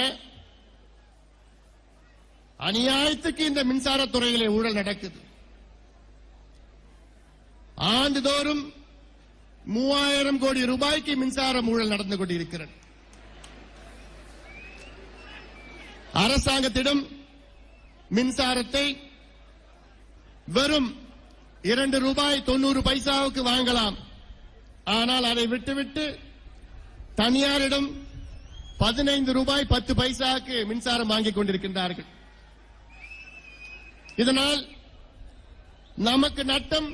அநியாயத்துக்கு இந்த மின்சாரத்துறையிலே ஊழல் நடக்குது. ஆண்டுதோறும் 3000 கோடி ரூபாய்க்கு மின்சாரம் ஊழல் நடந்து கொண்டிருக்கிறது. அரசாங்கத்திடம் மின்சாரத்தை வெறும் 2 ரூபாய் 90 பைசாவுக்கு வாங்கலாம். ஆனால் அதை விட்டுவிட்டு தனியாரிடம் 15 ரூபாய் 10 பைசாவுக்கு மின்சாரம் வாங்கிக் கொண்டிருக்கின்றார்கள். இதனால் நமக்கு நட்டம்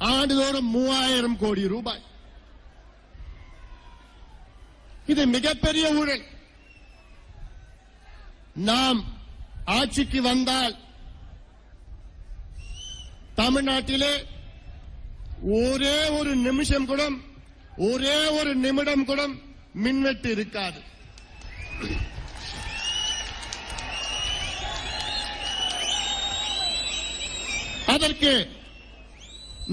ஆண்டுதோறும் 3000 கோடி ரூபாய். இது மிகப்பெரிய ஊழல். நாம் ஆட்சிக்கு வந்தால் தமிழ்நாட்டிலே ஒரே ஒரு நிமிஷம் கூட, ஒரே ஒரு நிமிடம் கூட மின்வெட்டு இருக்காது. அதற்கு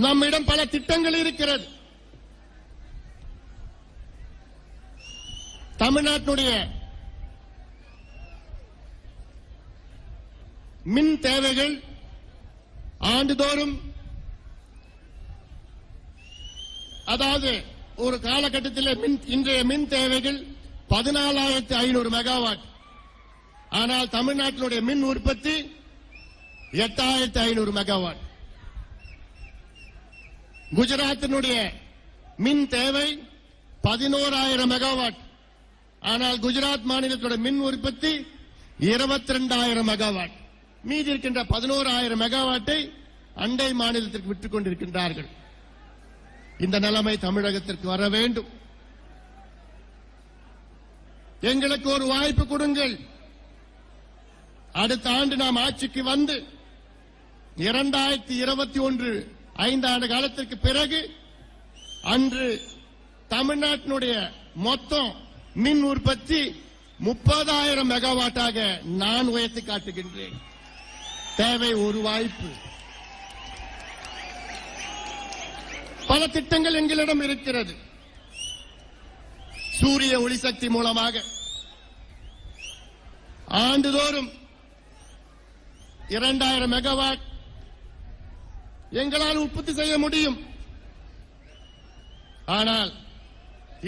நம்மிடம் பல திட்டங்கள் இருக்கிறது. தமிழ்நாட்டுடைய மின் தேவைகள் ஆண்டுதோறும், அதாவது ஒரு காலகட்டத்தில் இன்றைய மின் தேவைகள் 14,500 மெகாவாட். ஆனால் தமிழ்நாட்டினுடைய மின் உற்பத்தி 8,500 மெகாவாட். குஜராத்தினுடைய மின் தேவை 11,000 மெகாவாட். ஆனால் குஜராத் மாநிலத்துடைய மின் உற்பத்தி 22,000 மெகாவாட். மீதி இருக்கின்ற 11,000 மெகாவாட்டை அண்டை மாநிலத்திற்கு விட்டுக் கொண்டிருக்கின்றார்கள். இந்த நிலைமை தமிழகத்திற்கு வர வேண்டும். எங்களுக்கு ஒரு வாய்ப்பு கொடுங்கள். அடுத்த ஆண்டு நாம் ஆட்சிக்கு வந்து 2021 5 ஆண்டு காலத்திற்கு பிறகு அன்று தமிழ்நாட்டினுடைய மொத்தம் மின் உற்பத்தி 30,000 மெகாவாட்டாக நான் உயர்த்தி காட்டுகின்றேன். தேவை ஒரு வாய்ப்பு. பல திட்டங்கள் எங்களிடம் இருக்கிறது. சூரிய ஒளிசக்தி மூலமாக ஆண்டுதோறும் 2000 மெகாவாட் எங்களால் உற்பத்தி செய்ய முடியும். ஆனால்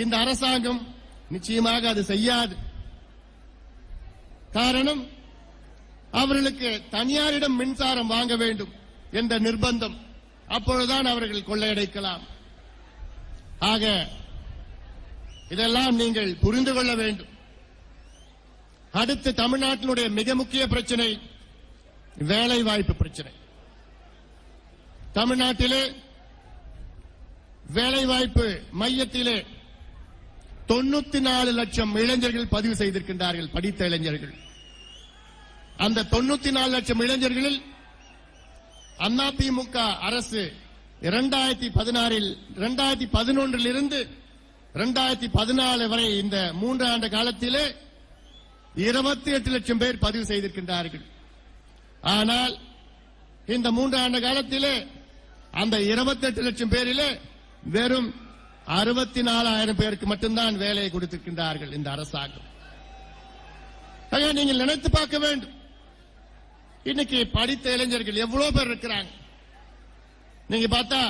இந்த அரசாங்கம் நிச்சயமாக அது செய்யாது. காரணம், அவர்களுக்கு தனியாரிடம் மின்சாரம் வாங்க வேண்டும் என்ற நிர்பந்தம். அப்பொழுதுதான் அவர்கள் கொள்ளையடிக்கலாம். ஆக இதெல்லாம் நீங்கள் புரிந்து கொள்ள வேண்டும். அடுத்து தமிழ்நாட்டினுடைய மிக முக்கிய பிரச்சனை வேலை வாய்ப்பு பிரச்சனை. தமிழ்நாட்டிலே வேலை வாய்ப்பு மையத்திலே 94 லட்சம் இளைஞர்கள் பதிவு செய்திருக்கின்றார்கள், படித்த இளைஞர்கள். அந்த 94 லட்சம் இளைஞர்களில் அதிமுக அரசு 2011 இருந்து 2014 வரை இந்த 3 ஆண்டு காலத்திலே 28 லட்சம் பேர் பதிவு செய்திருக்கின்றார்கள். ஆனால் இந்த 3 ஆண்டு காலத்திலே அந்த 28 லட்சம் பேரிலே வெறும் 64,000 பேருக்கு மட்டும்தான் வேலையை கொடுத்திருக்கின்றார்கள் இந்த அரசாங்கம். நீங்கள் நினைத்து பார்க்க வேண்டும். இன்னைக்கு படித்த இளைஞர்கள் எவ்வளவு பேர் இருக்கிறாங்க. நீங்க பார்த்தா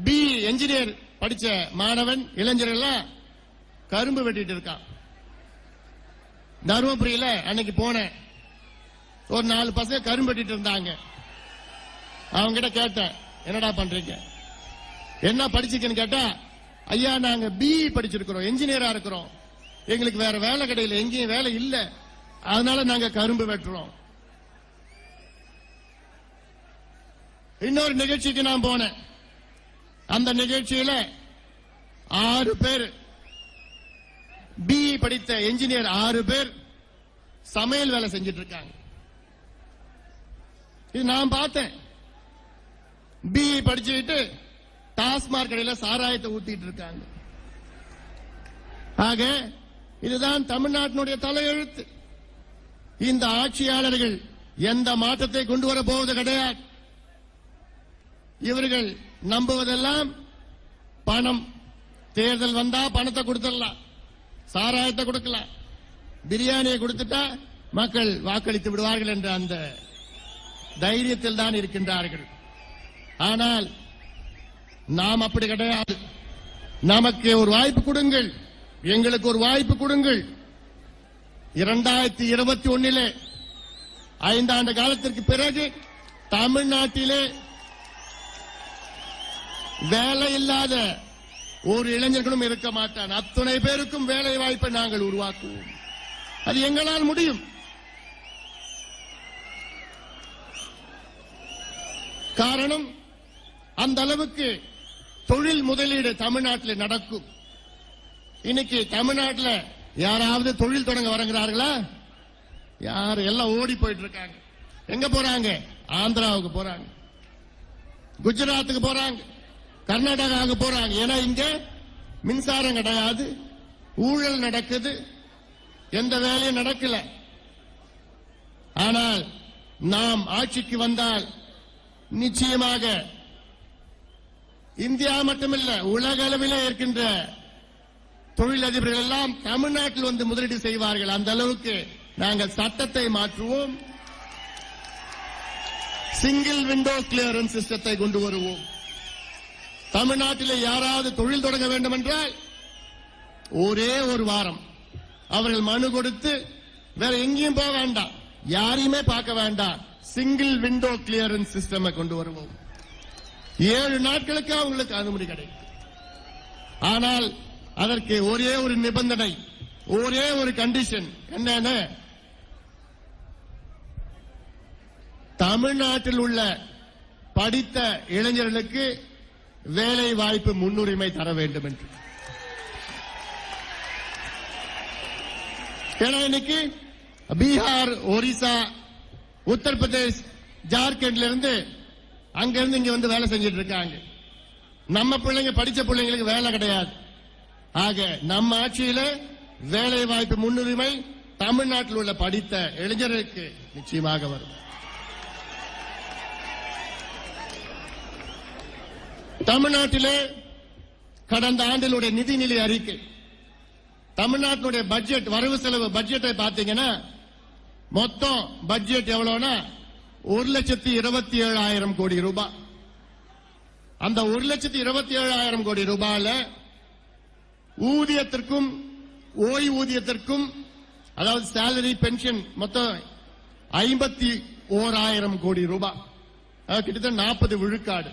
பி என்ஜினியர் படிச்ச மாணவன் இளைஞர்கள் எல்லாம் கரும்பு வெட்டிட்டு இருக்கான். தருமபுரியில அன்னைக்கு போனேன், ஒரு 4 பசங்க கரும்பு வெட்டிட்டு இருந்தாங்க. அவங்க கிட்ட கேட்டேன், என்னடா பண்றீங்க, என்ன படிச்சிருக்கேன்னு கேட்டா, ஐயா நாங்க பிஇ படிச்சிருக்கிறோம், என்ஜினியரா இருக்கிறோம், எங்களுக்கு வேற வேலை கிடையில, எங்கேயும் வேலை இல்ல, அதனால நாங்க கரும்பு வெட்டுறோம். இன்னொரு நிகழ்ச்சிக்கு நான் போனேன். அந்த நிகழ்ச்சியில 6 பேர் பிஇ படித்த என்ஜினியர் 6 பேர் சமையல் வேலை செஞ்சிட்டு இருக்காங்க. இது நான் பார்த்தேன். பிஇ படிச்சுட்டு டாஸ்மாக் கடையில சாராயத்தை ஊத்திட்டு இருக்காங்க. ஆக இதுதான் தமிழ்நாட்டினுடைய தலையெழுத்து. இந்த ஆட்சியாளர்கள் எந்த மாற்றத்தை கொண்டு வர போவது கிடையாது. இவர்கள் நம்புவதெல்லாம் பணம். தேர்தல் வந்தா பணத்தை கொடுத்துடலாம், சாராயத்தை கொடுக்கலாம், பிரியாணியை கொடுத்துட்டா மக்கள் வாக்களித்து விடுவார்கள் என்ற அந்த தைரியத்தில் தான் இருக்கின்றார்கள். ஆனால் நாம் அப்படி கிடையாது. நமக்கு ஒரு வாய்ப்பு கொடுங்கள், எங்களுக்கு ஒரு வாய்ப்பு கொடுங்கள். 2021 5 ஆண்டு காலத்திற்கு பிறகு தமிழ்நாட்டிலே வேலை இல்லாத ஒரு இளைஞர்களும் இருக்க மாட்டான். அத்தனை பேருக்கும் வேலை வாய்ப்பை நாங்கள் உருவாக்குவோம். அது எங்களால் முடியும். காரணம், அந்த அளவுக்கு தொழில் முதலீடு தமிழ்நாட்டில் நடக்கும். இன்னைக்கு தமிழ்நாட்டில் யாராவது தொழில் தொடங்க வரங்கிறார்களா? யார்? எல்லாம் ஓடி போயிட்டு இருக்காங்க. எங்க போறாங்க? ஆந்திராவுக்கு போறாங்க, குஜராத்துக்கு போறாங்க, கர்நாடகாவுக்கு போறாங்க. ஏன்னா இங்க மின்சாரம் கிடையாது, ஊழல் நடக்குது, எந்த வேலையும் நடக்கல. ஆனால் நாம் ஆட்சிக்கு வந்தால் நிச்சயமாக இந்தியா மட்டுமல்ல, உலக அளவில் இருக்கின்ற தொழிலதிபர்கள் எல்லாம் தமிழ்நாட்டில் வந்து முதலீடு செய்வார்கள். அந்த அளவுக்கு நாங்கள் சட்டத்தை மாற்றுவோம். சிங்கிள் விண்டோ கிளியரன்ஸ் சிஸ்டத்தை கொண்டு வருவோம். தமிழ்நாட்டிலே யாராவது தொழில் தொடங்க வேண்டும் என்றால் ஒரே ஒரு வாரம் அவர்கள் மனு கொடுத்து வேற எங்கேயும் போக வேண்டாம், யாரையுமே பார்க்க வேண்டாம், சிங்கிள் விண்டோ கிளியரன்ஸ் சிஸ்டம் கொண்டு வருவோம். 7 நாட்களுக்கு அவங்களுக்கு அனுமதி கிடைக்கும். ஆனால் அதற்கு ஒரே ஒரு நிபந்தனை, ஒரே ஒரு கண்டிஷன். என்னன்னு, தமிழ்நாட்டில் உள்ள படித்த இளைஞர்களுக்கு வேலை வாய்ப்பு முன்னுரிமை தர வேண்டும் என்று. ஏன்னா இன்னைக்கு பீகார், ஒரிசா உத்தரப்பிரதேஷ், ஜார்க்கண்ட்ல இருந்து அங்க இருந்து இங்க வந்து வேலை செஞ்சிட்டு இருக்காங்க. நம்ம பிள்ளைங்க படிச்ச பிள்ளைங்களுக்கு வேலை கிடையாது. ஆக நம்ம ஆட்சியில வேலை வாய்ப்பு முன்னுரிமை தமிழ்நாட்டில் உள்ள படித்த இளைஞர்களுக்கு நிச்சயமாக வரும். தமிழ்நாட்டிலே கடந்த ஆண்டிலுடைய நிதிநிலை அறிக்கை, தமிழ்நாட்டினுடைய பட்ஜெட், வரவு செலவு பட்ஜெட்டை பார்த்தீங்கன்னா மொத்தம் பட்ஜெட் எவ்வளவுனா 1,27,000 கோடி ரூபாய். அந்த 1,27,000 கோடி ரூபாயில ஊதியத்திற்கும் ஓய்வூதியத்திற்கும், அதாவது சேலரி பென்ஷன் மொத்தம் 51,000 கோடி ரூபாய், கிட்டத்தட்ட 40 விழுக்காடு.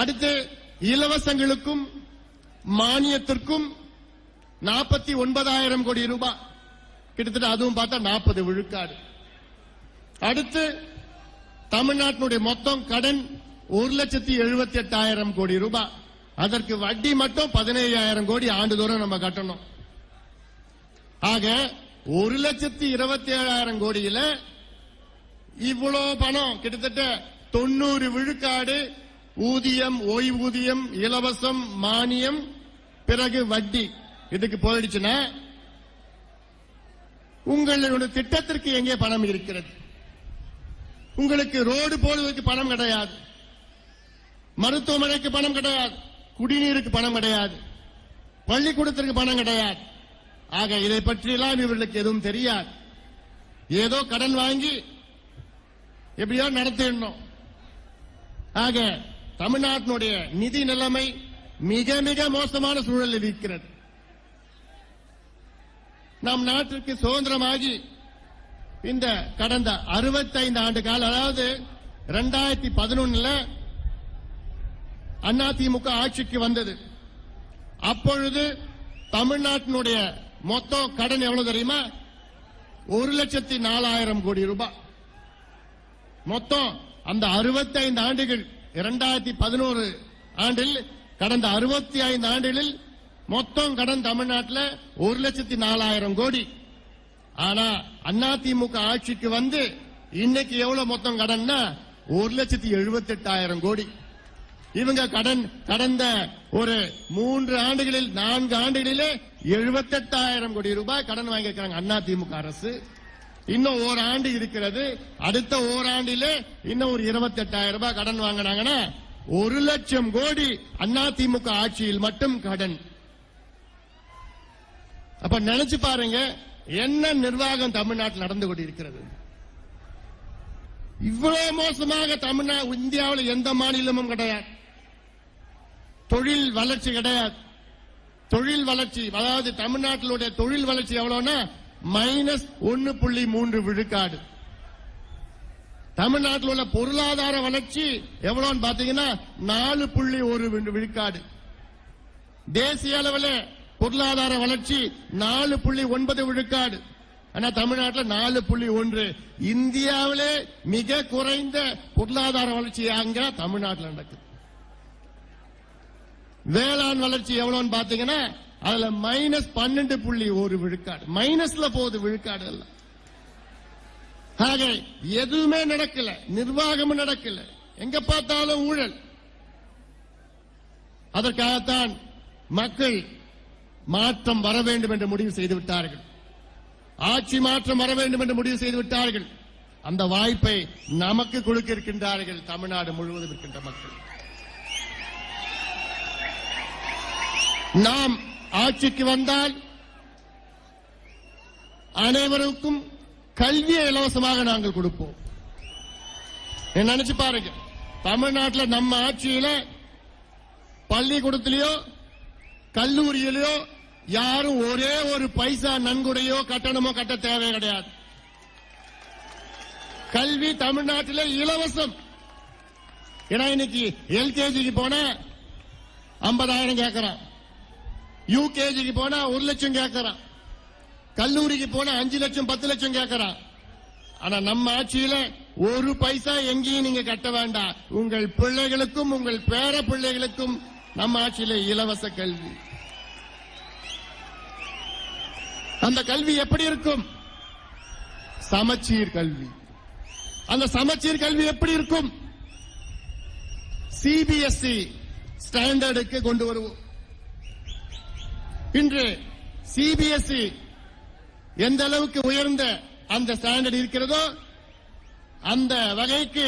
அடுத்து இலவசங்களுக்கும் மானியத்திற்கும் 49,000 கோடி ரூபாய், கிட்டத்தட்ட அதுவும் பார்த்தா 40 விழுக்காடு. அடுத்து தமிழ்நாட்டினுடைய மொத்தம் கடன் 1,78,000 கோடி ரூபாய். அதற்கு வட்டி மட்டும் 17,000 கோடி ஆண்டுதோறும் நம்ம கட்டணும். ஆக 1,27,000 கோடியில இவ்வளவு பணம், கிட்டத்தட்ட 90 விழுக்காடு ஊதியம், ஓய்வூதியம், இலவசம், மானியம், பிறகு வட்டி, இதுக்கு போயிடுச்சுன்னா உங்களுடைய திட்டத்திற்கு எங்கே பணம் இருக்கிறது? உங்களுக்கு ரோடு போடுவதற்கு பணம் கிடையாது, மருத்துவமனைக்கு பணம் கிடையாது, குடிநீருக்கு பணம் கிடையாது, பள்ளிக்கூடத்திற்கு பணம் கிடையாது. ஆக இதை பற்றியெல்லாம் இவர்களுக்கு எதுவும் தெரியாது. ஏதோ கடன் வாங்கி எப்படியோ நடத்திடணும். ஆக தமிழ்நாட்டினுடைய நிதி நிலைமை மிக மிக மோசமான சூழலில் இருக்கிறது. நம் நாட்டிற்கு சுதந்திரமாகி இந்த கடந்த 65 ஆண்டு கால, அதாவது 2011 அதிமுக ஆட்சிக்கு வந்தது. அப்பொழுது தமிழ்நாட்டினுடைய மொத்தம் கடன் எவ்வளவு தெரியுமா? 1,04,000 கோடி ரூபாய். மொத்தம் அந்த 65 ஆண்டுகள், 2011 ஆண்டில், கடந்த 65 ஆண்டுகளில் மொத்தம் கடன் தமிழ்நாட்டில் 1,04,000 கோடி. ஆனா அதிமுக ஆட்சிக்கு வந்து இன்னைக்கு எவ்வளவு மொத்தம் கடன்னா 1,78,000 கோடி. இவங்க கடன் கடந்த ஒரு 3 ஆண்டுகளில், 4 ஆண்டுகளிலே 78,000 கோடி ரூபாய் கடன் வாங்கியிருக்காங்க அதிமுக அரசு. இன்னும் ஓராண்டு இருக்கிறது. அடுத்த ஓராண்டிலே இன்னும் ஒரு 28,000 ரூபாய் கடன் வாங்கினாங்கன்னா 1,00,000 கோடி அதிமுக ஆட்சியில் மட்டும் கடன். அப்ப நினைச்சு பாருங்க என்ன நிர்வாகம் தமிழ்நாட்டில் நடந்து கொண்டிருக்கிறது. இவ்வளவு மோசமாக இந்தியாவில் எந்த மாநிலமும் கிடையாது. தொழில் வளர்ச்சி கிடையாது. தொழில் வளர்ச்சி, அதாவது தமிழ்நாட்டிலுடைய தொழில் வளர்ச்சி எவ்வளவுனா -1.3 விழுக்காடு. தமிழ்நாட்டில் உள்ள பொருளாதார வளர்ச்சி எவ்வளவுன்னு பாத்தீங்கன்னா 4.1 விழுக்காடு. தேசிய அளவில் பொருளாதார வளர்ச்சி 4.9 விழுக்காடு. ஆனா தமிழ்நாட்டில் 4.1. இந்தியாவிலே மிக குறைந்த பொருளாதார வளர்ச்சி அங்க தமிழ்நாட்டில் நடக்குது. வேளாண் வளர்ச்சி எவ்வளவுன்னு பாத்தீங்கன்னா அதுல -12.1 விழுக்காடு. மைனஸ்ல போகுது விழுக்காடு எல்லாம். ஆக எதுவுமே நடக்கல, நிர்வாகமும் நடக்கல, எங்க பார்த்தாலும் ஊழல். அதற்காகத்தான் மக்கள் மாற்றம் வர வேண்டும் என்று முடிவு செய்து விட்டார்கள். ஆட்சி மாற்றம் வர வேண்டும் என்று முடிவு செய்து விட்டார்கள். அந்த வாய்ப்பை நமக்கு கொடுக்க இருக்கின்றார்கள் தமிழ்நாடு முழுவதும் இருக்கின்ற மக்கள். நாம் ஆட்சிக்கு வந்தால் அனைவருக்கும் கல்வியை இலவசமாக நாங்கள் கொடுப்போம். நினைச்சு பாருங்க, தமிழ்நாட்டில் நம்ம ஆட்சியில பள்ளிக்கூடத்திலேயோ கல்லூரியிலோ யாரும் ஒரே ஒரு பைசா நன்கொடையோ கட்டணமோ கட்ட தேவை கிடையாது. கல்வி தமிழ்நாட்டில் இலவசம். ஏன்னா இன்னைக்கு எல்கேஜிக்கு போனா 50,000 கேட்கறான், யூகேஜிக்கு போனா 1 லட்சம் கேட்கறான், கல்லூரிக்கு போனா 5 லட்சம் 10 லட்சம் கேட்கறான். ஆனா நம்ம ஆட்சியில ஒரு பைசா எங்கேயும் நீங்க கட்ட வேண்டாம். உங்கள் பிள்ளைகளுக்கும் உங்கள் பேர பிள்ளைகளுக்கும் நம்ம ஆட்சியில இலவச கல்வி. அந்த கல்வி எப்படி இருக்கும்? சமச்சீர் கல்வி. அந்த சமச்சீர் கல்வி எப்படி இருக்கும்? சிபிஎஸ்இ ஸ்டாண்டர்டுக்கு கொண்டு வருவோம். இன்று சிபிஎஸ்இ எந்த அளவுக்கு உயர்ந்த அந்த ஸ்டாண்டர்ட் இருக்கிறதோ அந்த வகைக்கு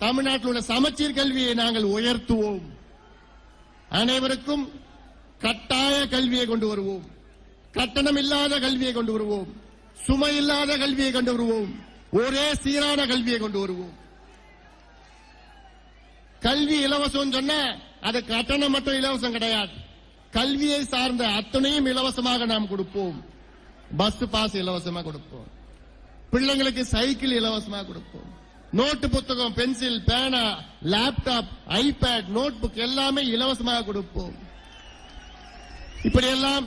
தமிழ்நாட்டில் உள்ள சமச்சீர் கல்வியை நாங்கள் உயர்த்துவோம். அனைவருக்கும் கட்டாய கல்வியை கொண்டு வருவோம். கட்டணம் இல்லாத கல்வியை கொண்டு வருவோம். சுமை இல்லாத கல்வியை கொண்டு வருவோம். ஒரே சீரான கல்வியை கொண்டு வருவோம். கல்வி இலவசம் சொன்னா அது கட்டணம் மட்டும் இலவசம் கிடையாது. கல்வியை சார்ந்த அத்தனையும் இலவசமாக நாம் கொடுப்போம். பஸ் பாஸ் இலவசமாக கொடுப்போம். பிள்ளைங்களுக்கு சைக்கிள் இலவசமாக கொடுப்போம். நோட்டு புத்தகம், பென்சில், பேனா, லேப்டாப், ஐபேட், நோட் புக் எல்லாமே இலவசமாக கொடுப்போம். இப்படியெல்லாம்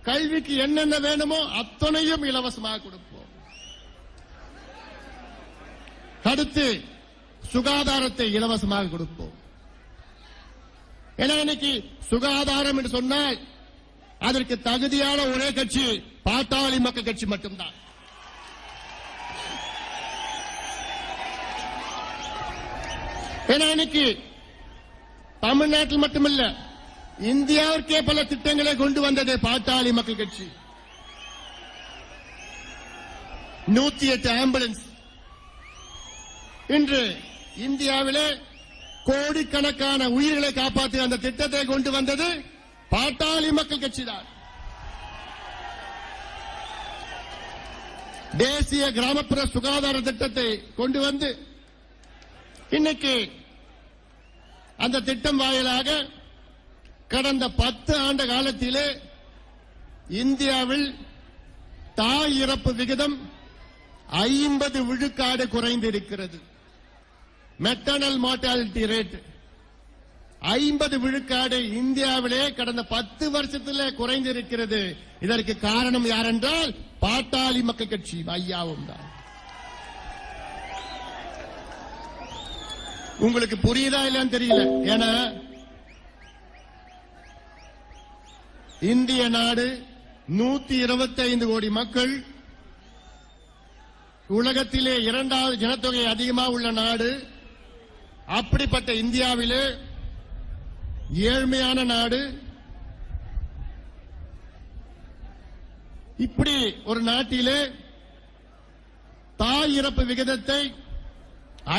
கல்விக்கு என்னென்ன வேணுமோ அத்தனையும் இலவசமாக கொடுப்போம். அடுத்து சுகாதாரத்தை இலவசமாக கொடுப்போம். ஏன்னா இன்னைக்கு சுகாதாரம் என்று சொன்னால் அதற்கு தகுதியான ஒரே கட்சி பாட்டாளி மக்கள் கட்சி மட்டும்தான். ஏன்னா இன்னைக்கு தமிழ்நாட்டில் மட்டுமல்ல இந்தியாவிற்கே பல திட்டங்களை கொண்டு வந்தது பாட்டாளி மக்கள் கட்சி. 108 ஆம்புலன்ஸ் இன்று இந்தியாவிலே கோடிக்கணக்கான உயிர்களை காப்பாற்றிய அந்த திட்டத்தை கொண்டு வந்தது பாட்டாளி மக்கள் கட்சிதான். தேசிய கிராமப்புற சுகாதார திட்டத்தை கொண்டு வந்து இன்னைக்கு அந்த திட்டம் வாயிலாக கடந்த 10 ஆண்டு காலத்திலே இந்தியாவில் தாய் இறப்பு விகிதம் 50 விழுக்காடு குறைந்திருக்கிறது. மெட்டர்னல் மார்டாலிட்டி ரேட் 50 விழுக்காடு இந்தியாவிலே கடந்த 10 வருஷத்தில் குறைந்திருக்கிறது. இதற்கு காரணம் யார் என்றால் பாட்டாளி மக்கள் கட்சி ஐயாவும் தான். உங்களுக்கு புரியுதா இல்லையான்னு தெரியல. ஏன்னா இந்திய நாடு 125 கோடி மக்கள், உலகத்திலே 2வது ஜனத்தொகை அதிகமாக உள்ள நாடு. அப்படிப்பட்ட இந்தியாவிலே ஏழ்மையான நாடு. இப்படி ஒரு நாட்டிலே தாய் இறப்பு விகிதத்தை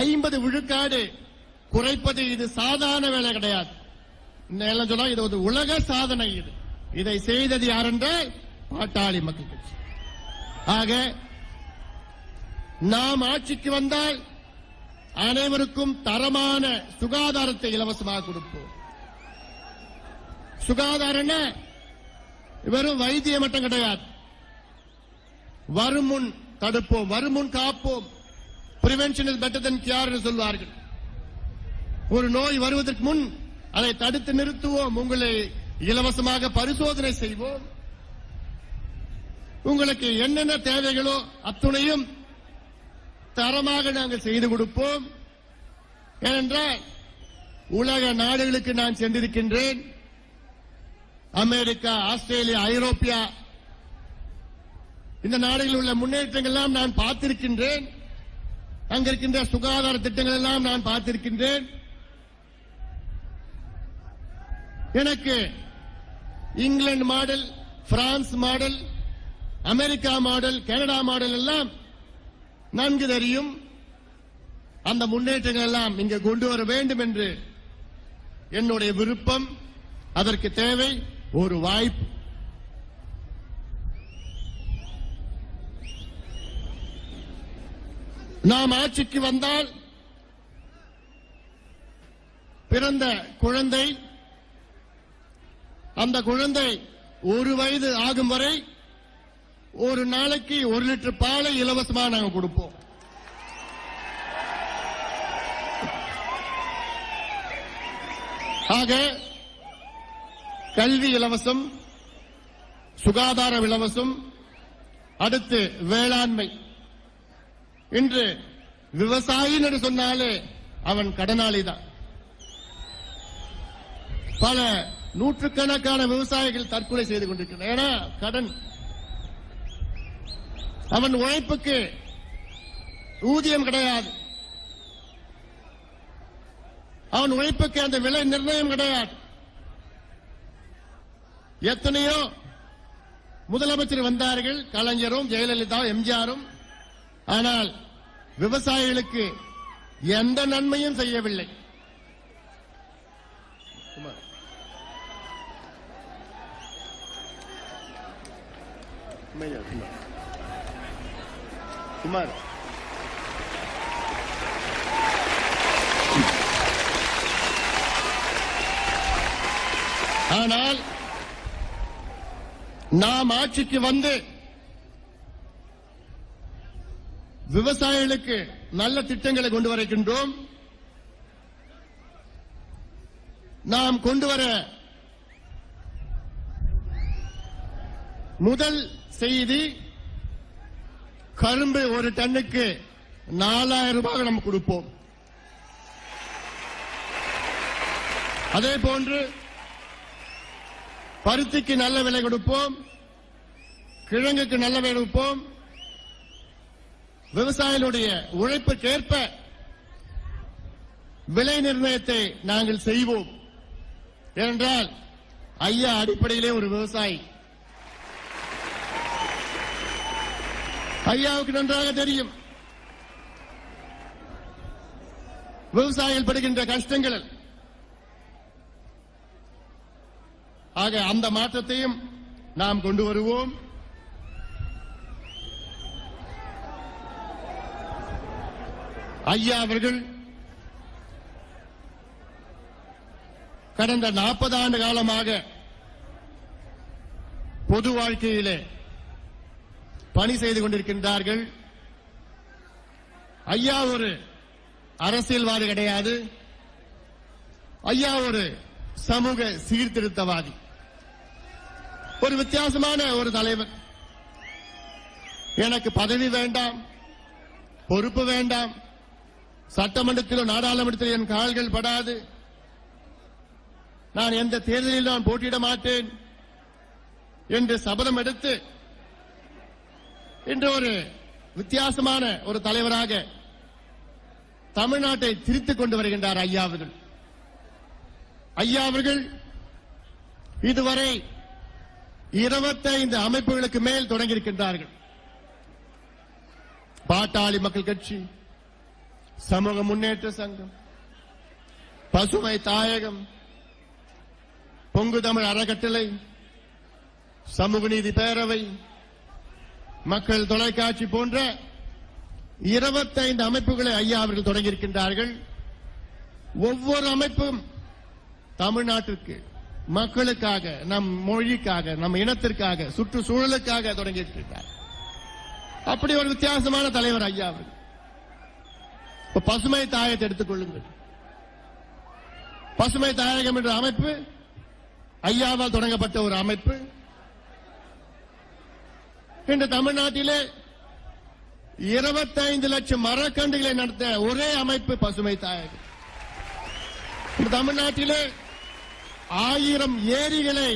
50 விழுக்காடு குறைப்பது இது சாதாரண வேலை கிடையாது. இது ஒரு உலக சாதனை. இதை செய்தது யார் என்றால் பாட்டாளி மக்கள் கட்சி. ஆக நாம் ஆட்சிக்கு வந்தால் அனைவருக்கும் தரமான சுகாதாரத்தை இலவசமாக கொடுப்போம். சுகாதாரம் வெறும் வைத்தியம் மட்டும் கிடையாது. வருமுன் தடுப்போம், வருமுன் காப்போம். Prevention is better then cure என்று சொல்வார்கள். ஒரு நோய் வருவதற்கு முன் அதை தடுத்து நிறுத்துவோம். உங்களை இலவசமாக பரிசோதனை செய்வோம். உங்களுக்கு என்னென்ன தேவைகளோ அத்துணையும் தரமாக நாங்கள் செய்து கொடுப்போம். ஏனென்றால் உலக நாடுகளுக்கு நான் சென்றிருக்கின்றேன். அமெரிக்கா, ஆஸ்திரேலியா, ஐரோப்பியா, இந்த நாடுகளில் உள்ள முன்னேற்றங்கள் எல்லாம் நான் பார்த்திருக்கின்றேன். அங்கிருக்கின்ற சுகாதார திட்டங்கள் எல்லாம் நான் பார்த்திருக்கின்றேன். எனக்கு England model, France model, America model, Canada model எல்லாம் நன்கு தெரியும். அந்த முன்னேற்றங்கள் எல்லாம் இங்கே கொண்டு வர வேண்டும் என்று என்னுடைய விருப்பம். அதற்கு தேவை ஒரு வாய்ப்பு. நாம் ஆட்சிக்கு வந்தால் பிறந்த குழந்தை, அந்த குழந்தை 1 வயது ஆகும் வரை ஒரு நாளைக்கு 1 லிட்டர் பாலை இலவசமாக நாங்கள் கொடுப்போம். ஆக கல்வி இலவசம், சுகாதாரம் இலவசம். அடுத்து வேளாண்மை. இன்று விவசாயி என்று சொன்னாலே அவன் கடனாளி தான். பல நூற்றுக்கணக்கான விவசாயிகள் தற்கொலை செய்து கொண்டிருக்கிறார். ஏன்னா கடன். அவன் உழைப்புக்கு ஊதியம் கிடையாது. அவன் உழைப்புக்கு அந்த விலை நிர்ணயம் கிடையாது. எத்தனையோ முதலமைச்சர் வந்தார்கள், கலைஞரும் ஜெயலலிதா எம்ஜிஆரும். ஆனால் விவசாயிகளுக்கு எந்த நன்மையும் செய்யவில்லை. குமார், ஆனால் நாம் ஆட்சிக்கு வந்து விவசாயிகளுக்கு நல்ல திட்டங்களை கொண்டு வருகின்றோம். நாம் கொண்டு வர முதல் செய்தி, கரும்பு ஒரு டன்னுக்கு 4000 ரூபாய் நம்ம கொடுப்போம். அதே போன்று பருத்திக்கு நல்ல விலை கொடுப்போம், கிழங்குக்கு நல்ல விலை கொடுப்போம். விவசாயிகளுடைய உழைப்புக்கேற்ப விலை நிர்ணயத்தை நாங்கள் செய்வோம். ஏனென்றால் ஐயா அடிப்படையிலே ஒரு விவசாயி. ஐயாவுக்கு நன்றாக தெரியும் விவசாயிகள் படுகின்ற கஷ்டங்கள். ஆக அந்த மாற்றத்தையும் நாம் கொண்டு வருவோம். ஐயா அவர்கள் கடந்த 40 ஆண்டு காலமாக பொது வாழ்க்கையிலே பணி செய்து கொண்டிருக்கின்றார்கள். ஐயா ஒரு அரசியல்வாதி கிடையாது. ஐயா ஒரு சமூக சீர்திருத்தவாதி, ஒரு வித்தியாசமான ஒரு தலைவர். எனக்கு பதவி வேண்டாம், பொறுப்பு வேண்டாம், சட்டமன்றத்திலோ நாடாளுமன்றத்திலோ என் கால்கள் படாது, நான் எந்த தேர்தலில் நான் போட்டியிட மாட்டேன் என்று சபதம் எடுத்து இன்று ஒரு வித்தியாசமான ஒரு தலைவராக தமிழ்நாட்டை திரித்துக் கொண்டு வருகின்றார் ஐயா அவர்கள். ஐயா அவர்கள் இதுவரை 25 அமைப்புகளுக்கு மேல் தொடங்கியிருக்கின்றார்கள். பாட்டாளி மக்கள் கட்சி, சமூக முன்னேற்ற சங்கம், பசுமை தாயகம், பொங்கு தமிழ் அறக்கட்டளை, சமூக நீதி பேரவை, மக்கள் தொலைக்காட்சி போன்ற 25 அமைப்புகளை ஐயா அவர்கள் தொடங்கியிருக்கின்றார்கள். ஒவ்வொரு அமைப்பும் தமிழ்நாட்டிற்கு, மக்களுக்காக, நம் மொழிக்காக, நம் இனத்திற்காக, சுற்றுச்சூழலுக்காக தொடங்கியிருக்கிறார். அப்படி ஒரு வித்தியாசமான தலைவர் ஐயா அவர்கள். இப்ப பசுமை தாயத்தை எடுத்துக் கொள்ளுங்கள். பசுமை தாயகம் என்ற அமைப்பு ஐயாவால் தொடங்கப்பட்ட ஒரு அமைப்பு. இன்று தமிழ்நாட்டிலே 25 லட்சம் மரக்கன்றுகளை நடத்த ஒரே அமைப்பு பசுமை தாயகம். தமிழ்நாட்டிலே 1000 ஏரிகளை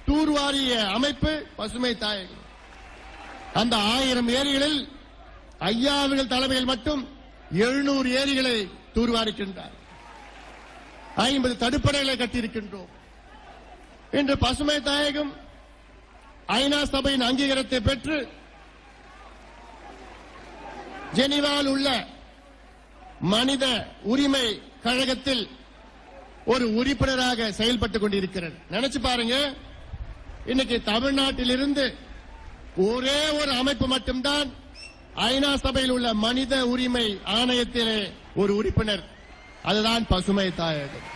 தூர்வாரிய அமைப்பு பசுமை தாயகம். அந்த 1000 ஏரிகளில் ஐயா அவர்கள் தலைமையில் மட்டும் 700 ஏரிகளை தூர்வாரிக்கின்றார். 50 தடுப்பணைகளை கட்டியிருக்கின்றோம். இன்று பசுமை தாயகம் ஐநா சபையின் அங்கீகாரத்தை பெற்று ஜெனீவாவில் உள்ள மனித உரிமை கழகத்தில் ஒரு உறுப்பினராக செயல்பட்டுக் கொண்டிருக்கிறது. நினைச்சு பாருங்க, இன்னைக்கு தமிழ்நாட்டில் இருந்து ஒரே ஒரு அமைப்பு மட்டும்தான் ஐநா சபையில் உள்ள மனித உரிமை ஆணையத்திலே ஒரு உறுப்பினர். அதுதான் பசுமை தாயகம்.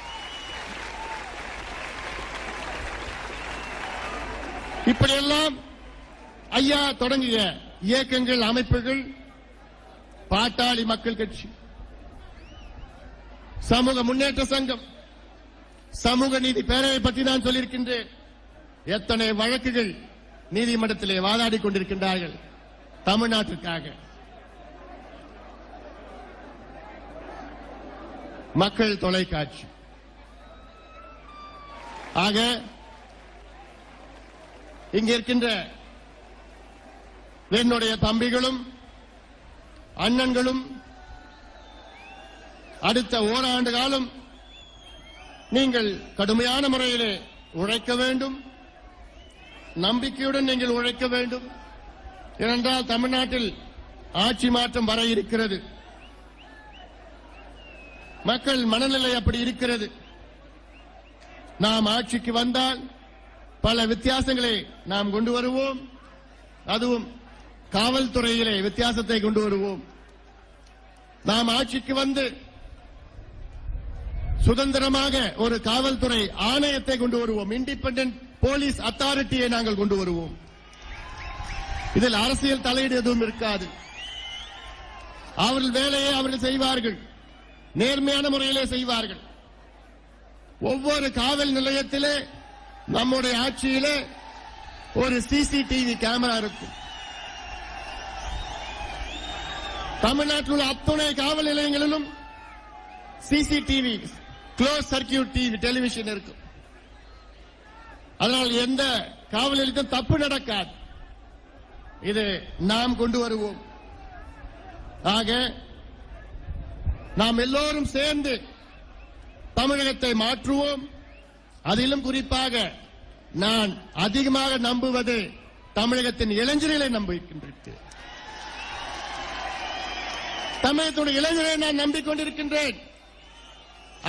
இப்படியெல்லாம் ஐயா தொடங்கிய இயக்கங்கள், அமைப்புகள், பாட்டாளி மக்கள் கட்சி, சமூக முன்னேற்ற சங்கம், சமூக நீதி பேரவை பற்றி நான் சொல்லியிருக்கின்றேன். எத்தனை வழக்குகள் நீதிமன்றத்திலே வாதாடிக் கொண்டிருக்கின்றார்கள் தமிழ்நாட்டிற்காக. மக்கள் தொலைக்காட்சி. ஆக இங்க இருக்கின்ற என்னுடைய தம்பிகளும் அண்ணன்களும் அடுத்த ஓராண்டு காலம் நீங்கள் கடுமையான முறையிலே உழைக்க வேண்டும், நம்பிக்கையுடன் நீங்கள் உழைக்க வேண்டும். ஏனென்றால் தமிழ்நாட்டில் ஆட்சி மாற்றம் வர இருக்கிறது. மக்கள் மனநிலை அப்படி இருக்கிறது. நாம் ஆட்சிக்கு வந்தால் பல வித்தியாசங்களை நாம் கொண்டு வருவோம். அதுவும் காவல்துறையிலே வித்தியாசத்தை கொண்டு வருவோம். நாம் ஆட்சிக்கு வந்து சுதந்திரமாக ஒரு காவல்துறை ஆணையத்தை கொண்டு வருவோம். இண்டிபெண்டன்ட் போலீஸ் அத்தாரிட்டியை நாங்கள் கொண்டு வருவோம். இதில் அரசியல் தலையீடு எதுவும் இருக்காது. அவர்கள் வேலையை அவர்கள் செய்வார்கள், நேர்மையான முறையிலே செய்வார்கள். ஒவ்வொரு காவல் நிலையத்திலே நம்முடைய ஆட்சியிலே ஒரு சிசிடிவி கேமரா இருக்கும். தமிழ்நாட்டில் உள்ள அத்துணை காவல் நிலையங்களிலும் CCTV, close circuit TV, television இருக்கும். அதனால் எந்த காவல் நிலையத்திலும் தப்பு நடக்காது. இது நாம் கொண்டு வருவோம். ஆக நாம் எல்லோரும் சேர்ந்து தமிழகத்தை மாற்றுவோம். அதிலும் குறிப்பாக நான் அதிகமாக நம்புவது தமிழகத்தின் இளைஞர்களை நம்பியிருக்கின்றேன். தமிழகத்துடைய இளைஞர்களை நான் நம்பிக்கொண்டிருக்கின்றேன்.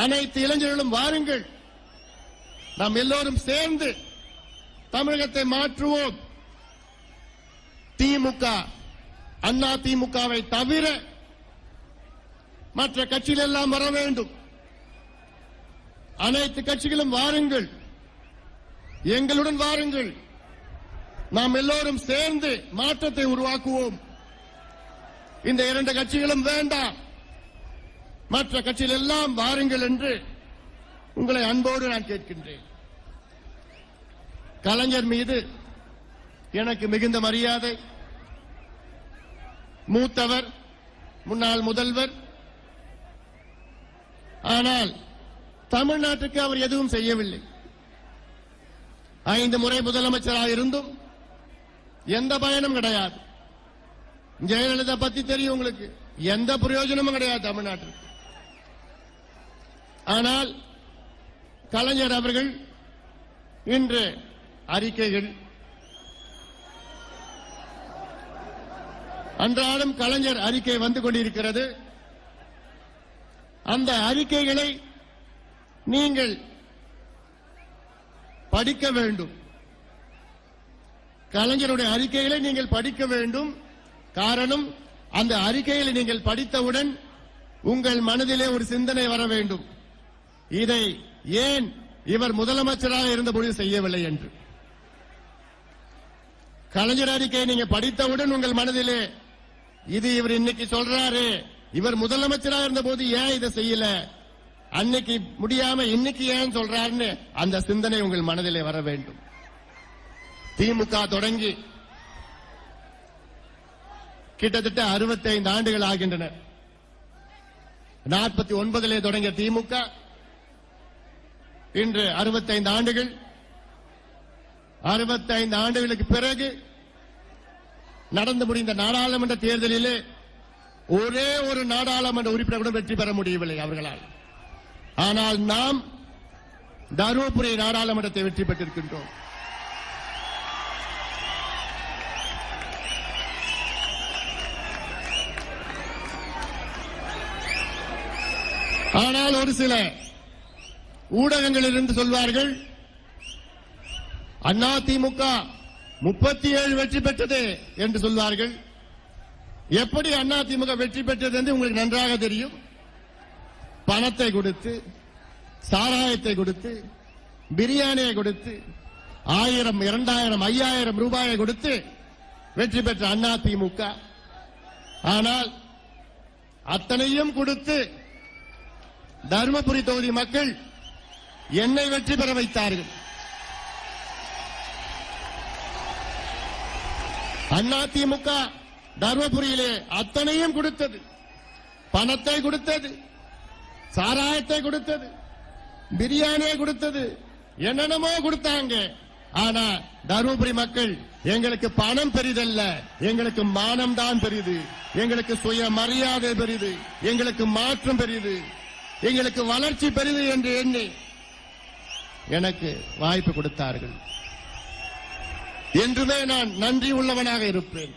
அனைத்து இளைஞர்களும் வாருங்கள், நாம் எல்லோரும் சேர்ந்து தமிழகத்தை மாற்றுவோம். திமுக, அண்ணா திமுகவை தவிர மற்ற கட்சிகள் எல்லாம் வர வேண்டும். அனைத்து கட்சிகளும் வாருங்கள், எங்களுடன் வாருங்கள். நாம் எல்லோரும் சேர்ந்து மாற்றத்தை உருவாக்குவோம். இந்த இரண்டு கட்சிகளும் வேண்டாம், மற்ற கட்சிகள் எல்லாம் வாருங்கள் என்று உங்களை அன்போடு நான் கேட்கின்றேன். கலைஞர் மீது எனக்கு மிகுந்த மரியாதை. மூத்தவர், முன்னாள் முதல்வர். ஆனால் தமிழ்நாட்டுக்கு அவர் எதுவும் செய்யவில்லை. 5 முறை முதலமைச்சராக இருந்தும் எந்த பயனும் கிடையாது. ஜெயலலிதா பத்தி தெரியும் உங்களுக்கு, எந்த பிரயோஜனமும் கிடையாது தமிழ்நாட்டிற்கு. ஆனால் கலைஞர் அவர்கள் இன்று அறிக்கைகள், அன்றாடம் கலைஞர் அறிக்கை வந்து கொண்டிருக்கிறது. அந்த அறிக்கைகளை நீங்கள் படிக்க வேண்டும். கலைஞருடைய அறிக்கைகளை நீங்கள் படிக்க வேண்டும். காரணம், அந்த அறிக்கைகளை நீங்கள் படித்தவுடன் உங்கள் மனதிலே ஒரு சிந்தனை வர வேண்டும். இதை ஏன் இவர் முதலமைச்சராக இருந்தபோது செய்யவில்லை என்று. கலைஞர் அறிக்கையை நீங்க படித்தவுடன் உங்கள் மனதிலே இது இவர் இன்னைக்கு சொல்றாரு, இவர் முதலமைச்சராக இருந்தபோது ஏன் இதை செய்யல, அன்னைக்கு முடியாம இன்னைக்கு ஏன் சொல்றாருன்னு அந்த சிந்தனை உங்கள் மனதிலே வர வேண்டும். திமுக தொடங்கி கிட்டத்தட்ட 65 ஆண்டுகள் ஆகின்றன. 49 தொடங்கிய திமுக இன்று 65 ஆண்டுகள். 65 ஆண்டுகளுக்கு பிறகு நடந்து முடிந்த நாடாளுமன்ற தேர்தலிலே ஒரே ஒரு நாடாளுமன்ற உறுப்பினர் கூட வெற்றி பெற முடியவில்லை அவர்களால். ஆனால் நாம் தருமபுரி நாடாளுமன்றத்தை வெற்றி பெற்றிருக்கின்றோம். ஆனால் ஒரு சில ஊடகங்களில் இருந்து சொல்வார்கள், அண்ணா திமுக 37 வெற்றி பெற்றது என்று சொல்வார்கள். எப்படி அண்ணா திமுக வெற்றி பெற்றது என்று உங்களுக்கு நன்றாக தெரியும். பணத்தை கொடுத்து, சாராயத்தை கொடுத்து, பிரியாணியை கொடுத்து, 1000, 2000, 5000 ரூபாயை கொடுத்து வெற்றி பெற்ற அண்ணா திமுக. ஆனால் அத்தனையும் கொடுத்து தருமபுரி தொகுதி மக்கள் என்னை வெற்றி பெற வைத்தார்கள். அண்ணா திமுக தருமபுரியிலே அத்தனையும் கொடுத்தது. பணத்தை கொடுத்தது, சாராயத்தை கொடுத்தது, பிரியாணியை கொடுத்தது, என்னென்னமோ கொடுத்தாங்க. ஆனா தருமபுரி மக்கள், எங்களுக்கு பணம் பெரிதல்ல, எங்களுக்கு மானம் தான் பெரிது, எங்களுக்கு சுய மரியாதை பெரிது, எங்களுக்கு மாற்றம் பெரிது, எங்களுக்கு வளர்ச்சி பெரிது என்று எண்ணி எனக்கு வாய்ப்பு கொடுத்தார்கள். என்றுமே நான் நன்றி உள்ளவனாக இருப்பேன்.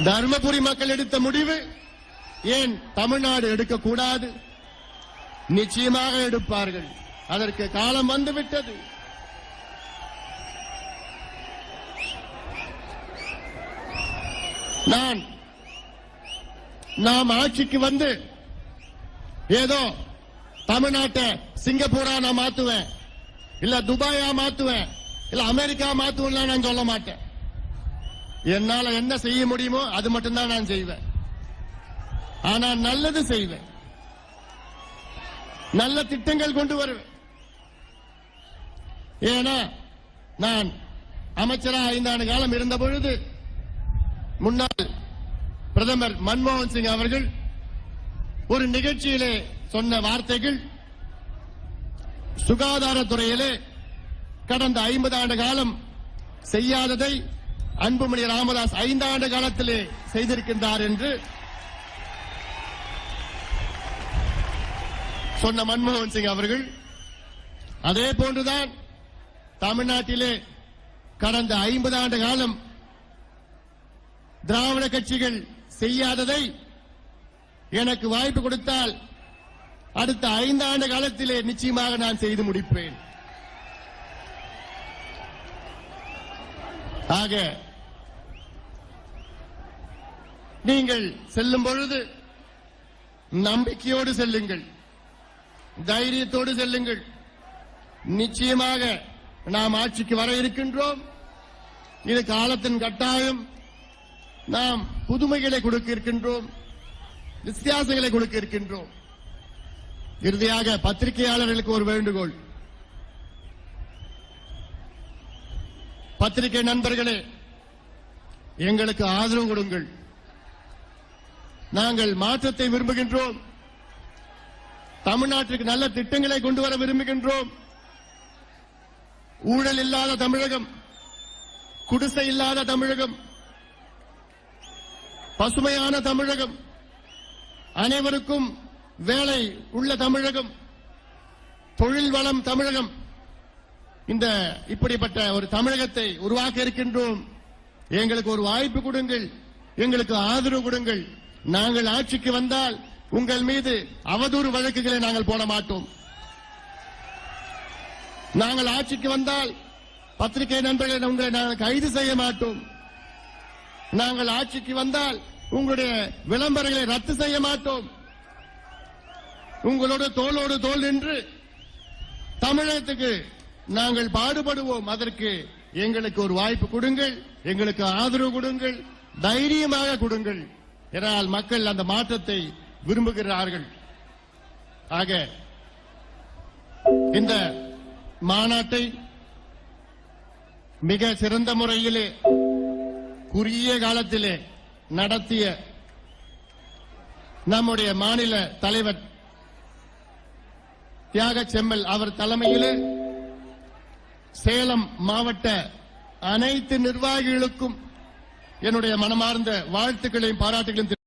தர்மபுரி மக்கள் எடுத்த முடிவு ஏன் தமிழ்நாடு எடுக்கக்கூடாது? நிச்சயமாக எடுப்பார்கள். அதற்கு காலம் வந்துவிட்டது. நாம் ஆட்சிக்கு வந்து ஏதோ தமிழ்நாட்டை சிங்கப்பூரா நான் மாத்துவேன், இல்ல துபாயா மாத்துவேன், இல்ல அமெரிக்கா மாத்துவேன் நான் சொல்ல மாட்டேன். என்னால என்ன செய்ய முடியுமோ அது மட்டும்தான் நான் செய்வேன். ஆனா நல்லது செய்வேன், நல்ல திட்டங்கள் கொண்டு வருவேன். ஏன்னா நான் அமைச்சரா 5 ஆண்டு காலம் இருந்த பொழுது முன்னாள் பிரதமர் மன்மோகன் சிங் அவர்கள் ஒரு நிகழ்ச்சியிலே சொன்ன வார்த்தைகள், சுகாதாரத்துறையிலே கடந்த 50 ஆண்டு காலம் செய்யாததை அன்புமணி ராமதாஸ் 5 ஆண்டு காலத்திலே செய்திருக்கின்றார் என்று சொன்ன மன்மோகன் சிங் அவர்கள், அதே போன்றுதான் தமிழ்நாட்டிலே கடந்த 50 ஆண்டு காலம் திராவிட கட்சிகள் செய்யாததை எனக்கு வாய்ப்பு கொடுத்தால் அடுத்த 5 ஆண்டு காலத்திலே நிச்சயமாக நான் செய்து முடிப்பேன். ஆக நீங்கள் செல்லும் பொழுது நம்பிக்கையோடு செல்லுங்கள், தைரியத்தோடு செல்லுங்கள். நிச்சயமாக நாம் ஆட்சிக்கு வர இருக்கின்றோம். இது காலத்தின் கட்டாயம். நாம் புதுமைகளை கொடுக்க இருக்கின்றோம், வித்தியாசங்களை கொடுக்க இருக்கின்றோம். இறுதியாக பத்திரிகையாளர்களுக்கு ஒரு வேண்டுகோள். பத்திரிகை நண்பர்களே, எங்களுக்கு ஆதரவு கொடுங்கள். நாங்கள் மாற்றத்தை விரும்புகின்றோம். தமிழ்நாட்டிற்கு நல்ல திட்டங்களை கொண்டு வர விரும்புகின்றோம். ஊழல் இல்லாத தமிழகம், குடிசை இல்லாத தமிழகம், பசுமையான தமிழகம், அனைவருக்கும் வேலை உள்ள தமிழகம், தொழில் வளம் தமிழகம், இந்த இப்படிப்பட்ட ஒரு தமிழகத்தை உருவாக்க இருக்கின்றோம். எங்களுக்கு ஒரு வாய்ப்பு கொடுங்கள், எங்களுக்கு ஆதரவு கொடுங்கள். நாங்கள் ஆட்சிக்கு வந்தால் உங்கள் மீது அவதூறு வழக்குகளை நாங்கள் போட மாட்டோம். நாங்கள் ஆட்சிக்கு வந்தால் பத்திரிகை நண்பர்களை உங்களை நாங்கள் கைது செய்ய மாட்டோம். நாங்கள் ஆட்சிக்கு வந்தால் உங்களுடைய விளம்பரங்களை ரத்து செய்ய மாட்டோம். உங்களோட தோளோடு தோள் நின்று தமிழகத்துக்கு நாங்கள் பாடுபடுவோம். அதற்கு எங்களுக்கு ஒரு வாய்ப்பு கொடுங்கள், எங்களுக்கு ஆதரவு கொடுங்கள், தைரியமாக கொடுங்கள். ஏனால் மக்கள் அந்த மாற்றத்தை விரும்புகிறார்கள். ஆக இந்த மாநாட்டை மிக சிறந்த முறையிலே குறுகிய காலத்திலே நடத்திய நம்முடைய மாநில தலைவர் தியாக செம்மல் அவர் தலைமையிலே சேலம் மாவட்ட அனைத்து நிர்வாகிகளுக்கும் என்னுடைய மனமார்ந்த வாழ்த்துக்களையும் பாராட்டுகளையும்